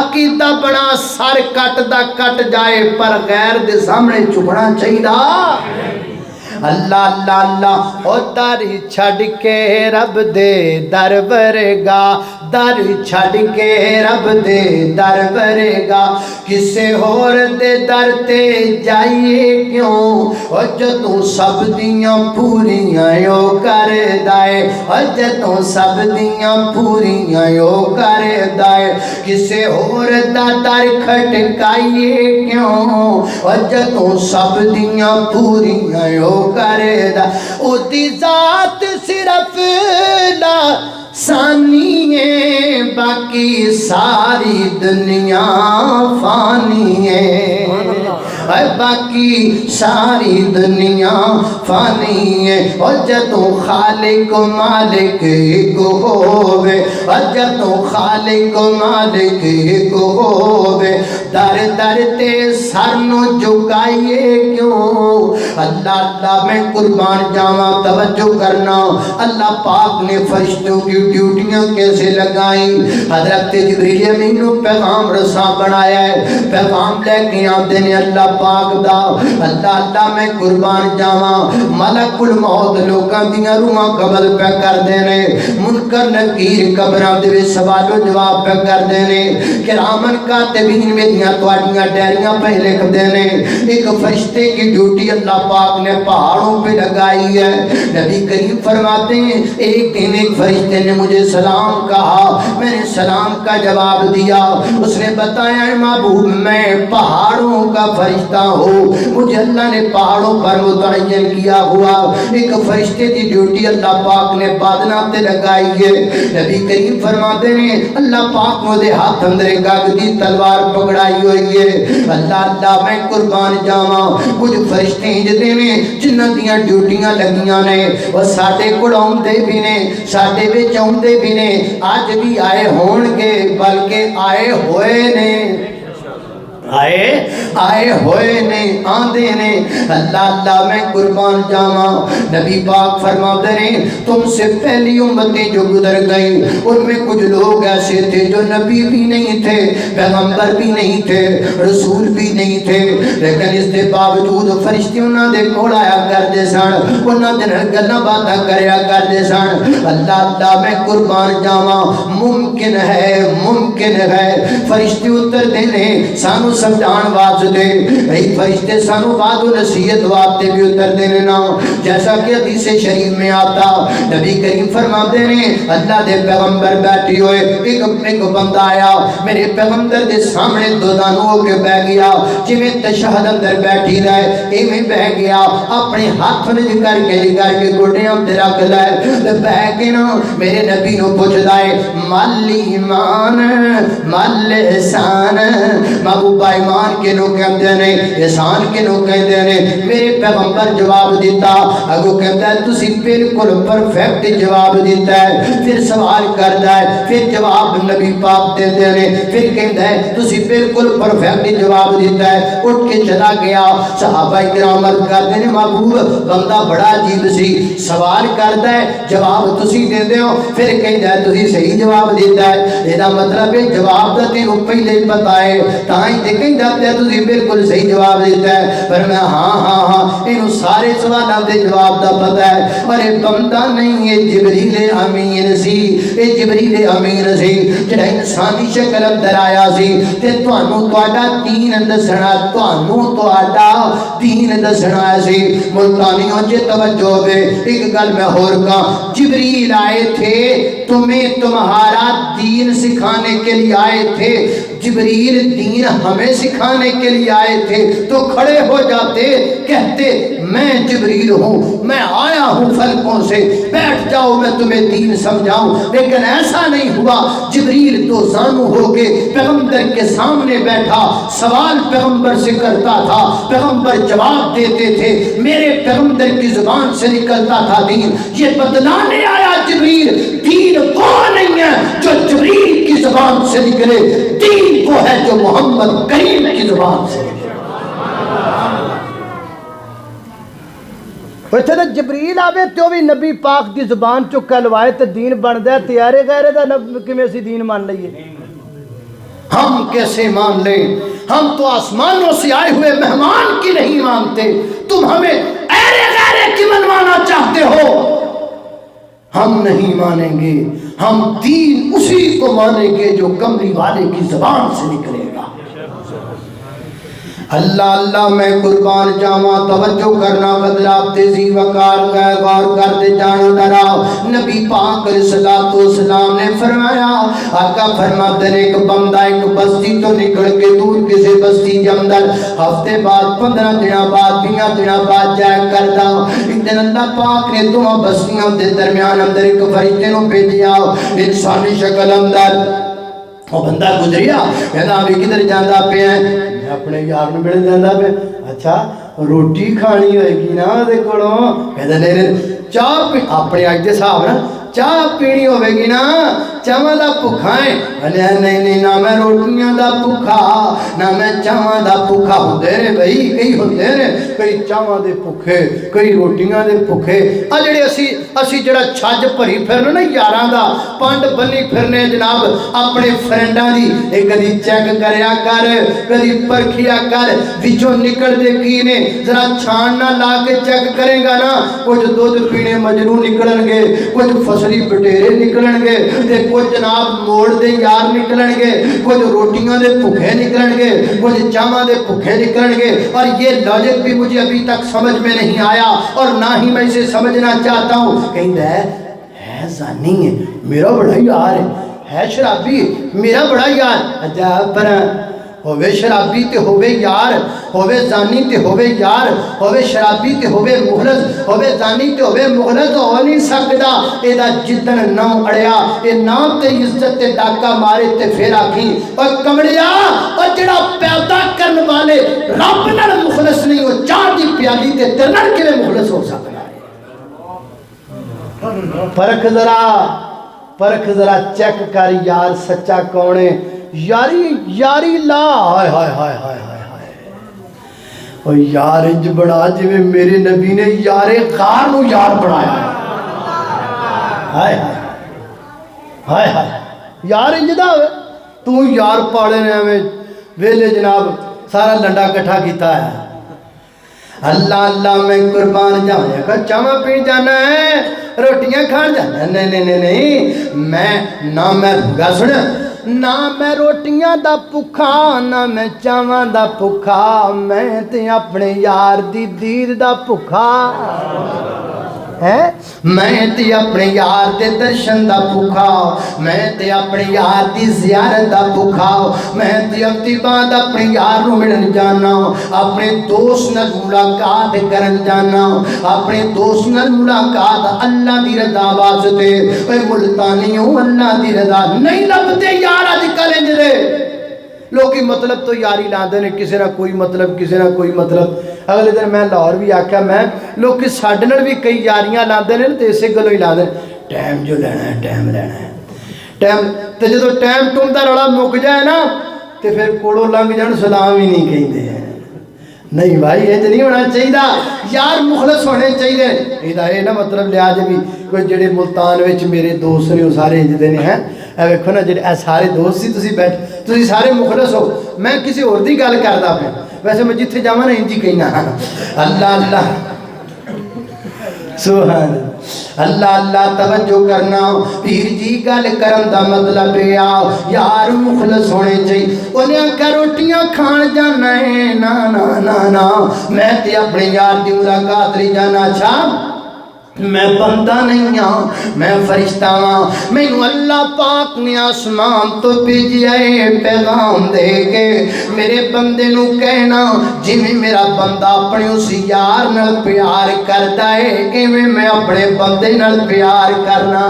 عقیدہ بنا سر کٹدا کٹ جائے پر غیر دے سامنے چکنا چاہیے۔ اللہ اللہ اللہ، او در چھڑ کے رب دے در ورگا، در چھڑ کے رب دے در ورگا، کسے ہور دے در تے جائیے کیوں، او جدوں سب دیاں پوریاں یو کر دائے، او جدوں سب دیاں پوریاں یو کر دائے، کسے ہور دا در کھٹکائیے کیوں، او جدوں سب دیاں پوریاں یو کرے دا، او دی ذات صرف لا ثانی ہے، باقی ساری دنیا فانی ہے، باقی ساری دنیا فانی ہے۔ اور جدوں خالق و مالک کو ہووے، اور جدوں خالق و مالک کو ہووے، در در تے سر نو جھکائیے کیوں۔ اللہ اللہ میں قربان جاواں، توجہ کرنا، اللہ پاک نے فرشتوں کی ڈیوٹیاں کیسے لگائیں۔ حضرت جبریل امین کو پیغام رساں بنایا ہے، پیغام لے کے آتے ہیں اللہ پاک دا۔ اللہ اللہ میں قربان جاواں، ملک الموت لوکاں دیاں روحاں قبض پہ کر دینے، منکر نکیر قبراں دے وچ سوال و جواب پہ کر دینے، کرامن کاتبین میں دیاں تواڈیاں ڈائریاں پہ لکھ دینے۔ ایک فرشتے کی ڈیوٹی اللہ پاک نے پہاڑوں پہ لگائی ہے۔ نبی کریم فرماتے ہیں ایک دن ایک فرشتے نے مجھے سلام کہا، میں نے سلام کا جواب دیا، اس نے بتایا اے محبوب میں پہاڑوں کا فرشتہ ہوں، مجھے اللہ نے پہاڑوں پر متعین کیا ہوا۔ ایک فرشتے کی ڈیوٹی اللہ پاک نے بادنہ تے لگائی ہے۔ نبی کریم فرماتے ہیں اللہ پاک مجھے ہاتھ اندر گاگدی تلوار پکڑائی ہوئی ہے۔ اللہ اللہ میں قربان جاواں، کچھ فرشتے جدے نے جنہاں دیاں ڈیوٹیاں لگیاں نے، وہ ساڈے کول آؤندے بھی نے، ساڈے وچ آؤندے بھی نے، اج بھی آئے ہون گے، بلکہ آئے ہوئے نے، آئے ہوئے نے، آندے نے۔ اللہ اللہ میں قربان جاواں، نبی پاک فرماتے ہیں تم سے پہلی امتیں جو گزر گئیں ان میں کچھ لوگ ایسے تھے جو نبی بھی نہیں تھے، پیغمبر بھی نہیں تھے، رسول بھی نہیں تھے، لیکن اس کے باوجود فرشتے انہاں دے کول آیا کرتے سن، انہاں دے نال گلاں باتاں کریا کرتے سن۔ اللہ اللہ میں قربان جاواں، ممکن ہے فرشتے اتر دینے سانو سمجھان واسطے ایک فرشتے سانو وعد و نصیحت واسطے بھی اترتے ہیں نا. جیسا کہ حدیث شریف میں آتا نبی کریم فرماتے ہیں اللہ دے پیغمبر بیٹھی ہوئے ایک بندہ آیا میرے پیغمبر دے سامنے دو دانو ہو کے بہ گیا جی میں تشہد اندر بیٹھی رہے ایویں بہ گیا اپنے ہاتھ میں کر کے گوڑیاں تے رکھ لائے بہ کے نا میرے نبی نو پوچھدا ہے مال ایمان مال احسان محبوبہ ایمان کے نو کہندے نے احسان کے نو کہندے نے. میرے پیغمبر جواب دیتا اگو کہتا ہے تسی بالکل پرفیکٹ جواب دیتا ہے. پھر سوال کرتا ہے پھر جواب نبی پاک دیتے ہیں پھر کہتا ہے تسی بالکل پرفیکٹ جواب دیتا ہے. اٹھ کے چلا گیا. صحابہ کرام عرض کرتے ہیں محبوب بندہ بڑا عجیب سی سوال کرتا ہے جواب تسی دیندے ہو پھر کہتا ہے تسی صحیح جواب دیتا ہے. یہ مطلب ہے جواب دا تینوں پہلے ہی پتا ہے تاں ہی تے کہندا ہے تسی بالکل صحیح جواب دیتا ہے. پر میں ہاں انہوں سارے سوالوں دے جواب دا پتا ہے. اور یہ بندہ نہیں ہے جبریل امین سی. یہ جبریل امین سی جڑا انسانی شکل اندر آیا سی تے تانوں تہاڈا دین دسنا دین دسنا سی. ملتانیوں جے توجہ ہوے ایک گل میں اور کہاں جبریل آئے تھے تمہیں تمہارا دین سکھانے کے لیے آئے تھے. جبریل دین ہمیں سکھانے کے لیے آئے تھے تو کھڑے ہو جاتے کہتے میں جبریل ہوں میں آیا ہوں فلکوں سے بیٹھ جاؤ میں تمہیں دین سمجھاؤں. لیکن ایسا نہیں ہوا. جبریل تو زانو ہو کے پیغمبر کے سامنے بیٹھا سوال پیغمبر سے کرتا تھا پیغمبر جواب دیتے تھے. میرے پیغمبر کی زبان سے نکلتا تھا دین. یہ بتلانے آیا جبریل دین وہ نہیں ہے جو جبریل کی زبان سے نکلے دین وہ ہے جو محمد کریم کی زبان سے نکلے. ویسے تو جبریل آوے تو بھی نبی پاک دی زبان چو کلوائے تو دین بن دے تیارے غیرے دا کہ میں اسی دین مان لئیے. ہم کیسے مان لیں؟ ہم تو آسمانوں سے آئے ہوئے مہمان کی نہیں مانتے. تم ہمیں ایرے غیرے کی منوانا چاہتے ہو. ہم نہیں مانیں گے. ہم دین اسی کو مانیں گے جو کملی والے کی زبان سے نکلے گا. اللہ اللہ میں قربان جاواں توجہ کرنا بدلا تیزی وقار غور کر دے جانو ڈرا. نبی پاک علیہ الصلوۃ والسلام نے فرمایا آقا فرماتے ہیں ایک بندہ ایک بستی تو نکل کے دور کسی بستی کے اندر ہفتے بعد 15 دن بعد 20 دن بعد جایا کرتا. ایک دن اللہ پاک نے دونوں بستیاں دے درمیان اندر ایک فرشتے نو بھیجیا انسانی شکل اندر. وہ بندہ گزریا کہنا ابھی کدھر جانا پہ ہیں اپنے یار میں بڑے جانا پہ. اچھا روٹی کھانی ہوئے گی نا دے کولوں کہتا نہیں چاہ پی اپنے آج دے صاحب نا چاہ پینی ہوئے گی نا چاہاں دا پکھا ہے. نہیں نہ میں روٹیاں دا پکھا نہ میں چاہاں دا پکھا ہوندے رہے بھئی کئی ہوندے رہے کئی چاہاں دے پکھے کئی روٹیاں دے پکھے. جڑے اسی جڑا چھج بھری پھرنے نا یاراں دا پانڈ بنی پھرنے جناب اپنے فرینڈاں دی ایک کدی چیک کریا کر کدی پرکھیا کر وچوں نکل دے کی نے ذرا چھان نہ لا کے چیک کرے گا نا کچھ دودھ پینے مجنوں نکلن گے کچھ فصلی بٹیرے نکلن گے تے کچھ جناب موڑ دے یار نکلن گے کچھ روٹیاں دے بھوکے نکلن گے کچھ چاواں دے بھوکے نکلن گے. اور یہ لاجک بھی مجھے ابھی تک سمجھ میں نہیں آیا اور نہ ہی میں اسے سمجھنا چاہتا ہوں. کہتا ہے زانی ہے میرا بڑا یار ہے شرابی میرا بڑا یار. عجب پر ہووے شرابی تے ہووے یار ہووے زانی تے ہووے یار ہووے شرابی تے ہووے مخلص ہووے زانی تے ہووے مخلص ہو نہیں سکدا. ایدا جدن نام اڑیا اے نام تے عزت تے ڈاکا مارے تے پھر آکھی اور کمڑیا اور جڑا پیدا کرن والے رب نال مخلص نہیں ہو چاہ دی پیالی تے تیرے نال کیویں مخلص ہو سکدا ہے. پرکھ ذرا چیک کر یار سچا کون ہے. یاری لا ہائے ہائے ہائے ہائے ہائے اور یار انج بڑا جی میں میرے نبی نے یار غار نو یار بڑھایا. ہائے ہائے ہائے ہائے یار انج دا تو یار پاڑے نے ہمیں ویلے جناب سارا لنڈا کٹھا کیتا ہے. اللہ اللہ میں قربان جانے کا چاہاں پی جانا ہے روٹیاں کھان جانا نہیں میں نہ میں گا سن نہ میں روٹیاں دا بھکھا نہ میں چاواں دا بھکھا میں تے اپنے یار دی دید دا بھکھا ہے میں تے اپنے یار دے درشن دا بھکھا میں تے اپنے یار دی زیارت دا بھکھا میں تے اپنی بعد اپنے یار نو ملن جانا اپنے دوست نال ملاقات کرن جانا اپنے دوست نال ملاقات اللہ دی رضا واسطے اے ملتانیوں اللہ دی رضا نہیں لبتے یار اج کل انج دے لوگی مطلب تو یاری لاندے نے کسی نہ کوئی مطلب کسی نہ کوئی مطلب اگلے دن میں لاہور بھی آکھیا میں لوگ ساڈے نال بھی کئی یاریاں لاندے نے تے اسے گلوں ہی لاندے ٹائم جو لینا ہے ٹائم لینا ہے ٹائم تے جدوں ٹائم ٹوم دا روڑا مک جائے نا تے پھر کوڑوں لنگ جان سلام ہی نہیں کہندے نہیں بھائی یہ نہیں ہونا چاہیے یار مخلص ہونے چاہیے یہ نہ مطلب لیا جے بھی کوئی جڑے ملتان وچ میرے دوست نے وہ سارے انجدے نے ہیں اے ویکھو نا جڑے اے سارے دوست سی تسی بیٹھ تسی سارے مخلص ہو میں کسی اور دی گل کردا پیا ویسے میں جتھے جاواں نا انجی کہنا اللہ اللہ سبحان اللہ اللہ توجہ کرنا پیر جی گل کرن دا مطلب یار مخلص ہونے چاہیے انہیں کہ روٹیاں کھان جانا ہے نا نا نا نا میں تے اپنے یار دی ملاقات لی جانا اچھا میں بندہ نہیں ہوں میں فرشتہ ہوں میں اللہ پاک نے آسمان تو بھیجیا ہے پیغام دے کے میرے بندے نو کہنا جی میں میرا بندہ اپنے اس یار نال پیار کرتا ہے ایویں میں اپنے بندے نال پیار کرنا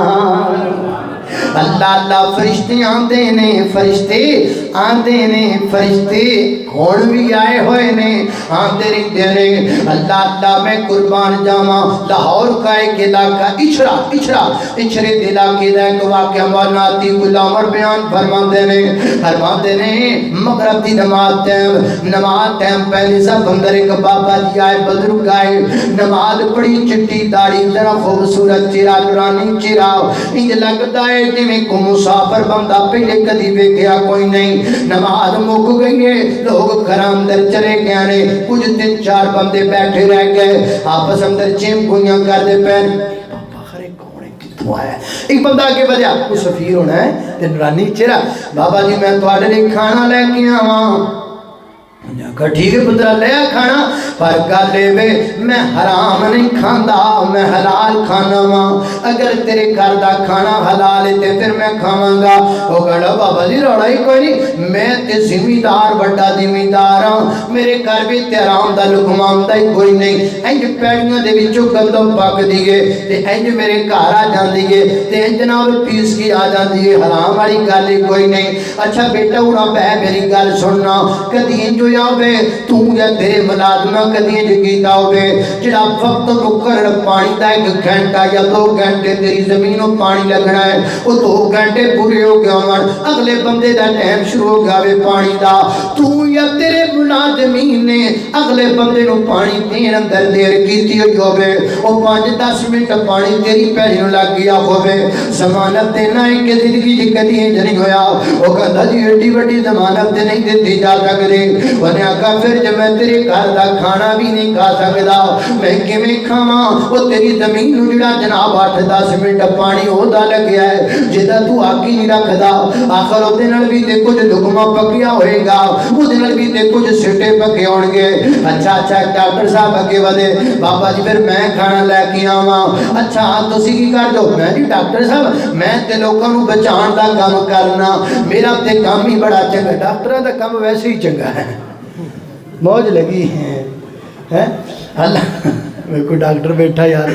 اللہ اللہ فرشتے آندے نے فرشتے آندے نے فرشتے ہون بھی آئے ہوئے نے آندے رہندے نے اللہ اللہ میں قربان جاواں لاہور کا ایک علاقہ اچھرے علاقے دا ایک واقعہ مولانا غلام بیان فرماندے نے مغرب دی نماز ٹائم پہلے سب اندر ایک بابا جی آئے بزرگ آئے نماز پڑھی چٹی داڑھی ذرا خوبصورت چہرہ نورانی چہرہ انج لگدا ہے جویں کو مسافر بندہ پہلے کدی ویکھیا کوئی نہیں نماز مک گئی ہے لوگ گھر اندر چلے گئے نے کچھ 3-4 بندے بیٹھے رہ گئے آپس اندر چیم گوئیاں کر دے پین ایک بندہ آگے بجا کوئی سفیر ہونا ہے تے نورانی چہرہ بابا جی میں تواڈے لئی کھانا لے کے آواں کہا ٹھیک ہے پترا لیا کھانا پر گل وے میں حرام نہیں کھاندا میں حلال کھانا وا اگر تیرے گھر دا کھانا حلال ہے تے پھر میں کھاواں گا او کہڑا بابا جی روڑا ہی کوئی نہیں میں تے ذمہ بڑا ذمہ دار ہاں میرے گھر بھی تے حرام دا لقمہ آندا ہی کوئی نہیں انج پیڑیاں دے وچوں گندم پک دیے تے انج میرے گھر آ جاندی ہے تے انج نال پیس کی آ جاندی ہے حرام والی گل ہی کوئی نہیں اچھا بیٹا ہن بہ میری گل سننا کدی انج ہوے تو یا تیرے ملازمہ کدی انج کیتا ہوے جڑا وقت مقرر پانی دا 1 گھنٹہ یا 2 گھنٹے تیری زمینوں پانی لگنا ہے وہ 2 گھنٹے پورے ہو گئے ہون اگلے بندے دا ٹائم شروع ہو گیا وے پانی دا تو یا تیرے ملازمین نے اگلے بندے نو پانی دین اندر دیر کیتی ہوئی ہوے او 5-10 منٹ پانی تیری پیڑی نو لگ گیا ہوے ضمانت دینا ہے کہ زندگی جی کدی انج نہیں ہویا او کہندا جی ایڈی وڈی ضمانت تے نہیں دتی جا سکدی انہیں آکھا پھر جب میں تیرے گھر دا کھانا بھی نہیں کھا سکدا میں کیویں کھاواں او تیری زمین نو جڑا جناب 8-10 منٹ پانی ہودا لگیا ہے جدا تو آکی نہیں رکھدا آخر او دے نال بھی تے کچھ لقمہ پکیا ہوئے گا او دے نال بھی تے کچھ سٹے پکے ہون گے اچھا ڈاکٹر صاحب اگے ودے بابا جی پھر میں کھانا لے کے آواں اچھا تسی کی کر دو میں جی ڈاکٹر صاحب میں تے لوکاں نو بچان دا کام کرنا میرا تے کام ہی بڑا چنگا ڈاکٹراں دا کام ویسے ہی چنگا ہے موج لگی ہے اللہ میں کوئی ڈاکٹر بیٹھا یار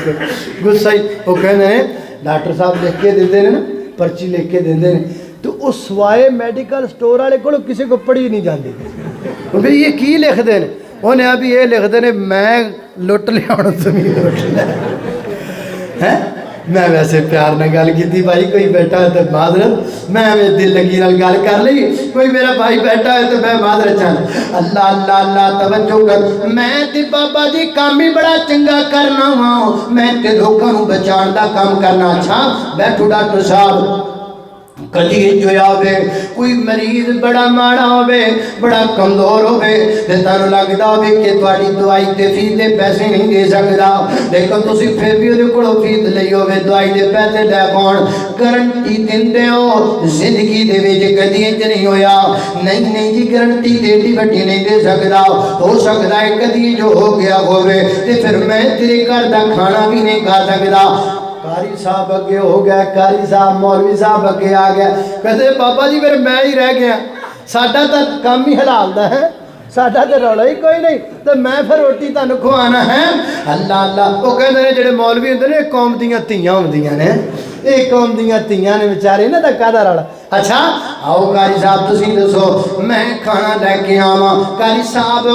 غصہ ہی وہ کہنے ہیں ڈاکٹر صاحب لکھ کے دیندے ہیں نا پرچی لکھ کے دیندے ہیں تو اس سوائے میڈیکل سٹور والے کو کسی کو پڑھی نہیں جاندی بھئی یہ کی لکھ دے انہیں ابھی یہ لکھ دے میں لٹ لیا زمین لٹ لیا میں ویسے پیار نہ گل کی بھائی کوئی بیٹھا ہے تو معذرت میں دل لگی نال گل کر لی کوئی میرا بھائی بیٹھا ہے تو میں معذرت چاہتا اللہ اللہ اللہ توجہ کر میں تے بابا جی کام بھی بڑا چنگا کرنا ہوں میں تے لوکاں نوں بچان دا کام کرنا اچھا بیٹھو ڈاکٹر صاحب کدی جو آوے کوئی مریض بڑا ماڑا ہوے بڑا کمزور ہوے تے تانوں لگدا ہوے کہ تہاڈی دوائی تے فیس دے پیسے نہیں دے سکدا لیکن تسی پھر بھی اودے کولوں فیس لئی ہوے دوائی دے پیسے لے کون گارنٹی دیندے ہو زندگی دے وچ کدی انج نہیں ہویا نہیں جی گارنٹی ایڈی وڈی نہیں دے سکدا ہو سکدا ہے کدی جو ہو گیا ہوے تے پھر میں تیرے گھر دا کھانا بھی نہیں کھا سکدا قاری صاحب اگے ہو گیا قاری صاحب مولوی صاحب اگے آ گیا کہتے بابا جی پھر میں ہی رہ گیا ساڈا تو کام ہی حلال دا ہے ساڈا تو رولا ہی کوئی نہیں تو میں پھر روٹی تانوں کھوانا ہے اللہ اللہ وہ کہندے نے جڑے مولوی ہوندے نے قوم دیاں تھیاں ہوندیاں نے یہ قوم دیاں تھیاں نے بیچارے انہاں دا کاہدا رولا اچھا آؤ قاری صاحب تسی دسو میں کھانا لے کے آواں قاری صاحب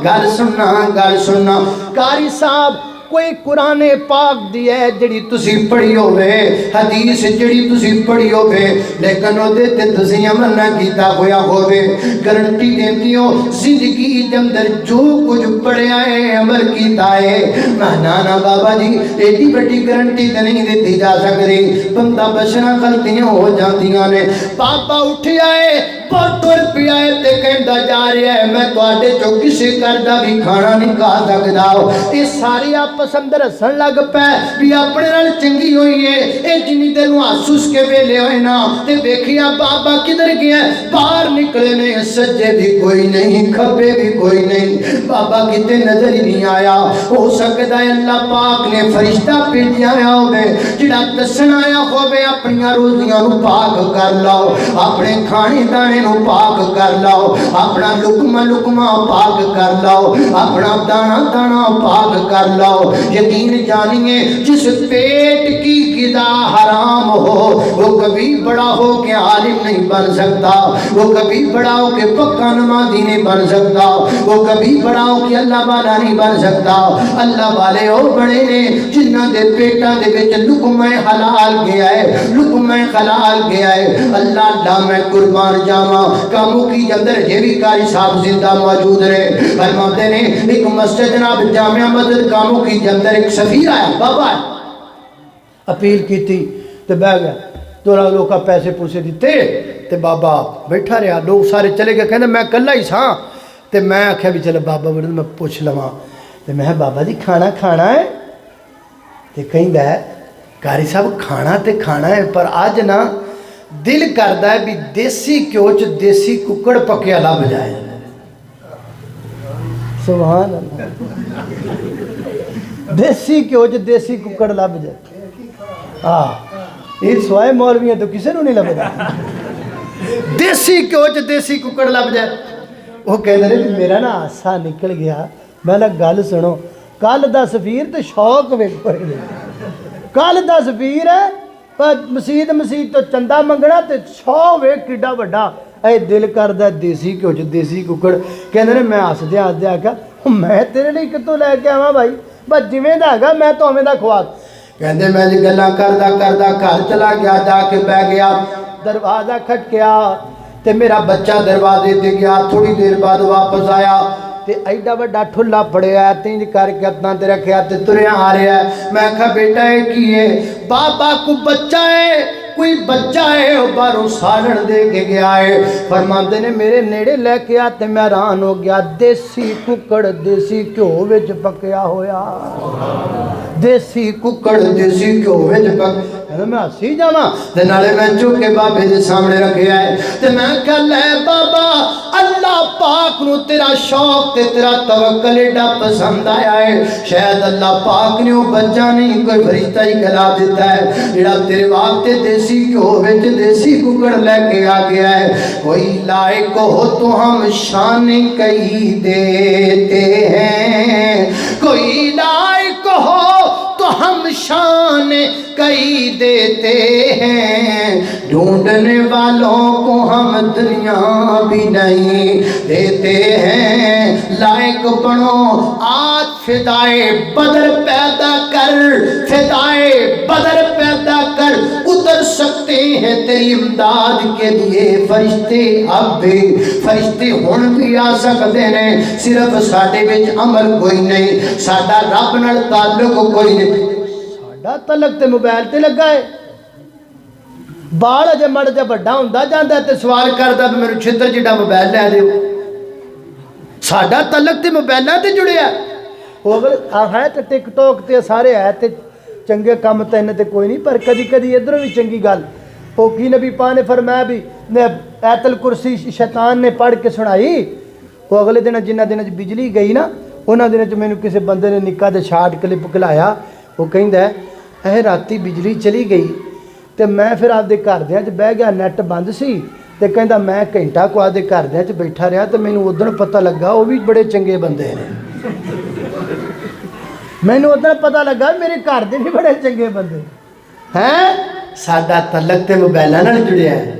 گل سننا قاری صاحب کوئی قرآن پاک دی ہے جڑی تسی پڑھی ہوئے حدیث جڑی تسی پڑھی ہوئے لیکن وہ دیتے تسی عمل نہ کیتا ہویا ہوئے گارنٹی دیتی ہو زندگی جمدر جو کچھ پڑھیا ہے عمل کیتا ہے نا بابا جی ایڈی بڑی گارنٹی تے نہیں دیتی جا سکتی بندہ بشنا غلطیاں ہو جاندیاں نے بابا اٹھیا ہے بہت تر پیا ہے تے کہندا جا رہا ہے میں تواڈے چوں کسے گھر دا بھی کھانا نہیں کھا سکدا یہ ساری آپس اندر ہسن لگ پے بھی اپنے نال چنگی ہوئی ہے اے جنی دے نوں ہس کے ویلے ہوئے نا تے ویکھیا بابا کدھر گیا باہر نکلے نے سجے بھی کوئی نہیں کھبے بھی کوئی نہیں بابا کتے نظر ہی نہیں آیا ہو سکدا ہے اللہ پاک نے فرشتہ بھیجیا ہوے جڑا دسن آیا ہوے اپنی روزیاں نوں پاک کر لاؤ اپنے کھانے دانے نو پاک کر لاؤ اپنا لقمہ پاک کر لاؤ اپنا دانا پاک کر لاؤ یقین جانیے جس پیٹ کی غذا حرام ہو وہ کبھی بڑا ہو کے عالم نہیں بن سکتا وہ کبھی بڑا ہو کے پکا نمازی نہیں بن سکتا وہ کبھی بڑا ہو کے اللہ والا نہیں بن سکتا اللہ والے ہو بڑے نے جنہ دے پیٹاں دے وچ لقمہ حلال گیا ہے لقمہ حلال گیا ہے اللہ میں قربان جاواں کاموں کی اندر یہ بھی قاری صاحب زندہ موجود رہے فرماتے نے ایک مسجد جناب جامعہ مسجد کاموں کی اندر ایک سفیر آیا بابا اپیل کی تھی تو بہ گیا تھوڑا لوگ پیسے پوسے دیتے تو بابا بیٹھا رہا لوگ سارے چلے گئے کہنے میں کلا ہی سا تو میں آخیا بھی چلو بابا بڑھ میں پوچھ لواں تو میں بابا جی کھانا ہے تو کہیں گا قاری صاحب کھانا ہے پر آج نا دل کردا ہے بھی دیسی کیوچ دیسی ککڑ پکیا لب جائے سبحان اللہ دیسی کیوچ دیسی ککڑ لب جائے یہ سوائے مولوی ہیں تو کسی نو نہیں لبدا دیسی کیوچ دیسی ککڑ لب جائے وہ کہہ رہے کہ میرا نا آسا نکل گیا میں نا گل سنو کل دا سفیر تے شوق ویکھو کل دا سفیر ہے پر مسجد تو چندہ منگنا تے چھو ویک کڈا وڈا اے دل کردا دیسی کیوچ دیسی ککڑ کہندے نے میں ہس دیا کہ میں تیرے لیے کتوں لے کے آواں بھائی بس جویں دا ہےگا میں تو اوویں دا کھوا کہندے میں جی گلاں کردا گھر چلا گیا جا کے بیٹھ گیا دروازہ کھٹکیا تے میرا بچہ دروازے تے گیا تھوڑی دیر بعد واپس آیا تے ایڈا بڑا ٹھلا پڑیا ہے تینج کر کے اپنا تے رکھیا تے تریا آ رہا ہے میں کہا بیٹا ہے کی ہے بابا کو بچہ ہے کوئی بچہ ہے وہ باہروں سالن دے کے گیا ہے فرماندے نے میرے نیڑے لے کے آتے میں حیران ہو گیا دیسی ککڑ دیسی گھیو وچ پکیا ہویا دیسی ککڑ دیسی گھیو وچ پکیا میں ہسی جاواں تے نالے میں چوک کے بابے دے سامنے رکھیا ہے تے میں کہا لے بابا اللہ پاک نو تیرا شوق تے تیرا توکل ایڈا پسند آیا ہے شاید اللہ پاک نے وہ بچہ نہیں کوئی فرشتہ ہی کھلا دیتا ہے جڑا تیرے واسطے دیسی گھیو وچ دیسی ککڑ لے کے آ گیا ہے کوئی لائق ہو تو ہم شان کہی دیتے ہیں کوئی لائق ہو تو ہم شان کہی دیتے ہیں ڈھونڈنے والوں کو ہم دنیا بھی نہیں دیتے ہیں لائق بنو آج فدائے بدر پیدا کر فدائے بدر پیدا کر اتر سکتے ہیں تیری امداد کے لیے فرشتے اب بھی فرشتے ہن بھی آ سکتے ہیں صرف ساڈے وچ عمل کوئی نہیں ساڈا رب نال تعلق کوئی نہیں ساڈا تعلق تے موبائل تے لگا ہے بال اجے مڑ جا بڑا ہوندا جاندا تے سوال کردا بھی میرے چھتر جڈا موبائل لے دیو ساڈا تعلق تے موبائلاں تے جڑیا وہ اگر ہے تے ٹک ٹاک تے سارے ہے تے چنگے کام تے تے کوئی نہیں پر کدی کدی ادھر بھی چنگی گل وہ کی نبی پاک نے فرمایا بھی آیت الکرسی شیطان نے پڑھ کے سنائی وہ اگلے دن جنہ دن بجلی گئی نا انہاں دن مینوں کسی بندے نے نکا تے شارٹ کلپ کھلایا وہ کہندا ہے اے راتی بجلی چلی گئی تے میں پھر آپ دے گھردیاں چ بہ گیا نیٹ بند سی تے کہندا میں گھنٹہ کو آپ دے گھردیاں چ بیٹھا رہا تے مینوں ادھر پتہ لگا وہ بھی بڑے چنگے بندے نے مینوں ادھر پتہ لگا میرے گھر دے بھی بڑے چنگے بندے ہیں ساڈا تعلق تے موبائلاں نال جڑیا ہے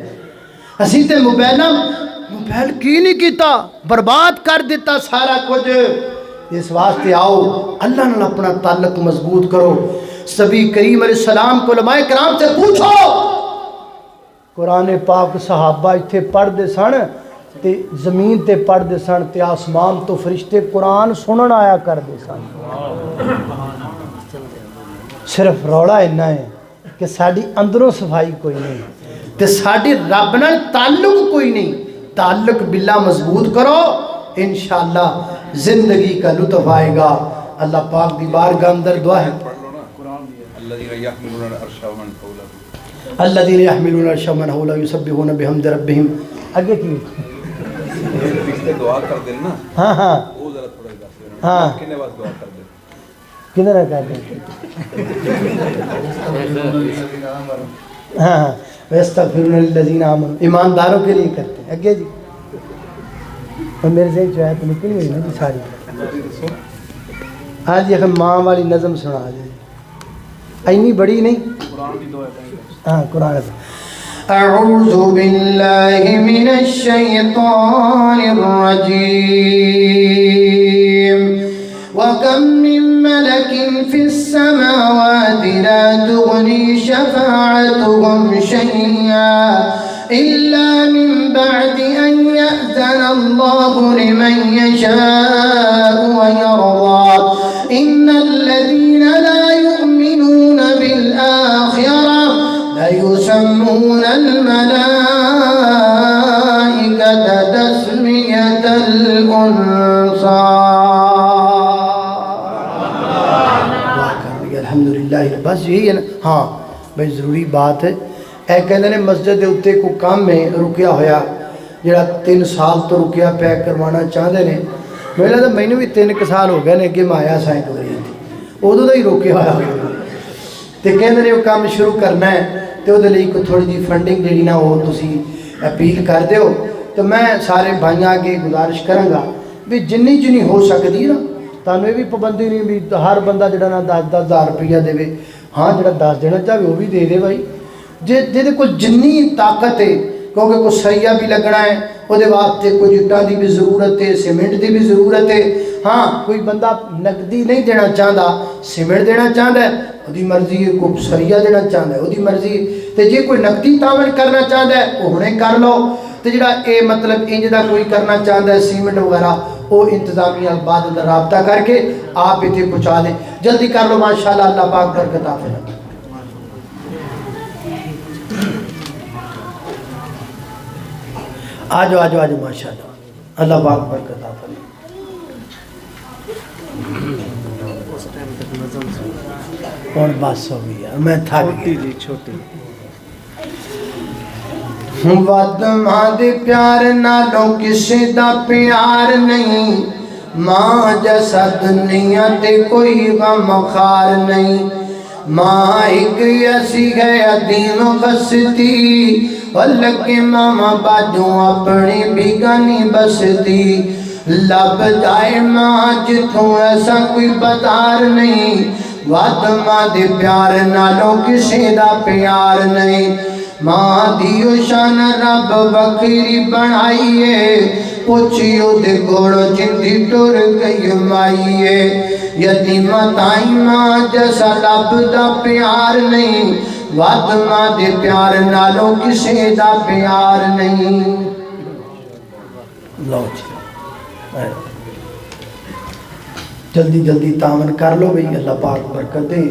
اسی تے موبائل کی نہیں کیتا برباد کر دیتا سارا کچھ اس واسطے آؤ اللہ نال اپنا تعلق مضبوط کرو نبی کریم علیہ السلام کو علماء کرام سے پوچھو قرآن پاک صحابہ اتھے پڑھ دے سن تے زمین تے پڑھ دے سن تے آسمان تو فرشتے قرآن سنن آیا کر دے سن صرف روڑا اتنا ہے کہ ساڑی اندروں صفائی کوئی نہیں تے ساڑی رب نال تعلق کوئی نہیں تعلق باللہ مضبوط کرو انشاءاللہ زندگی کا لطف آئے گا اللہ پاک دی بارگاہ اندر دعا ہے الذين يحملون العرش ومن حوله يسبحون بحمد ربهم آگے کی پچھلے دعا کر دیں نا ہاں ہاں وہ ذرا تھوڑا دس ہاں کنے بعد دعا کر دیں کدھر کر دیں ہاں ہاں وَيَسْتَغْفِرُونَ لِلَّذِينَ آمَنُوا ایمانداروں کے لیے کرتے ہیں آگے جی اور میرے ذہن جو ہے تو نکل گئی نا جی ساری آج یہ ماں والی نظم سنا دیں اینی بڑی نہیں ہاں قرآن اعوذ باللہ من الشیطان الرجیم وَكَم مِّن مَّلَكٍ فِي السَّمَاوَاتِ لَا تُغْنِي شَفَاعَتُهُمْ شَيْئًا إِلَّا مِن بَعْدِ أَن يَأْذَنَ اللَّهُ لِمَن يَشَاءُ وَيَرْضَىٰ إِنَّ الَّذِينَ لَا يُؤْمِنُونَ بِالْآخِرَةِ لَيُسَمُّونَ الْمَلَائِكَةَ تَسْمِيَةَ الْأُنثَىٰ الحمدللہ بس یہی ہے نا ہاں بھائی ضروری بات ہے اے کہندے نے مسجد دے اُتے کو کام میں رکیا ہویا جڑا 3 سال تو رکیا پیا کروانا چاہتے ہیں میرے لگتا مینوں بھی 3 سال ہو گئے نے کہ میں آیا سائیں تو رہی تھی ادو کا ہی روکیا ہوا تو کہتے ہیں وہ کام شروع کرنا ہے تو وہ کوئی تھوڑی جی فنڈنگ جی نا وہ تھی اپیل کر دیو تو میں سارے بھائیوں آگے گزارش کروں گا بھی جنی ہو سکتی نا تمہیں یہ بھی پابندی نہیں بھی ہر بندہ جڑا نا 10,000 روپیہ دے ہاں جڑا 10 دینا چاہے وہ بھی دے دے بھائی جہدے کو جنی طاقت ہے کیونکہ کوئی سریہ بھی لگنا ہے وہ واسطے کوئی جٹاں دی بھی ضرورت ہے سیمنٹ دی بھی ضرورت ہے ہاں کوئی بندہ نقدی نہیں دینا چاہتا سیمنٹ دینا چاہتا ہے وہ مرضی ہے کوئی سریہ دینا چاہتا ہے وہ مرضی ہے تو جی کوئی نقدی تعاون کرنا چاہتا ہے وہ ہنے کر لو تو جڑا اے مطلب انج دا کوئی کرنا چاہتا ہے سیمنٹ وغیرہ وہ انتظامیہ بعد اندر رابطہ کر کے آپ اتنے پہنچا دیں جلدی کر لو ماشاءاللہ اللہ پاک برکت عطا فرمائے آجو ماشاءاللہ اللہ پاک برکت عطا فرمائے اور بس ہو گئی میں تھک گیا چھوٹی ود ماں دے پیار نالوں کسی دا پیار نہیں ماں جیسا دنیا تے کوئی غم خار نہیں ماں ایک ایسی ہے عظیم بستی ولکہ ماما باجوں اپنی بیگانی بستی لب جائے ماں جتوں ایسا کوئی بازار نہیں ود ماں دے پیار نالوں کسی دا پیار نہیں ماں دیو شان رب بکری بنائیے پوچھیو دے گوڑو جندی ٹور گئی مائیے یتیمہ تائی ماں جیسا لب دا پیار نہیں ود ماں دے پیار نالوں کسی دا پیار نہیں لو جلدی جلدی تعاون کر لو بھئی اللہ پاک برکت دے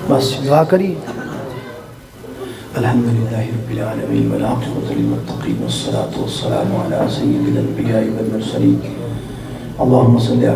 بس دعا کریے. الحمد للہ رب العالمین والعاقبۃ للمتقین والصلاة والسلام علی سید الانبیاء والمرسلین اللہم صلی علی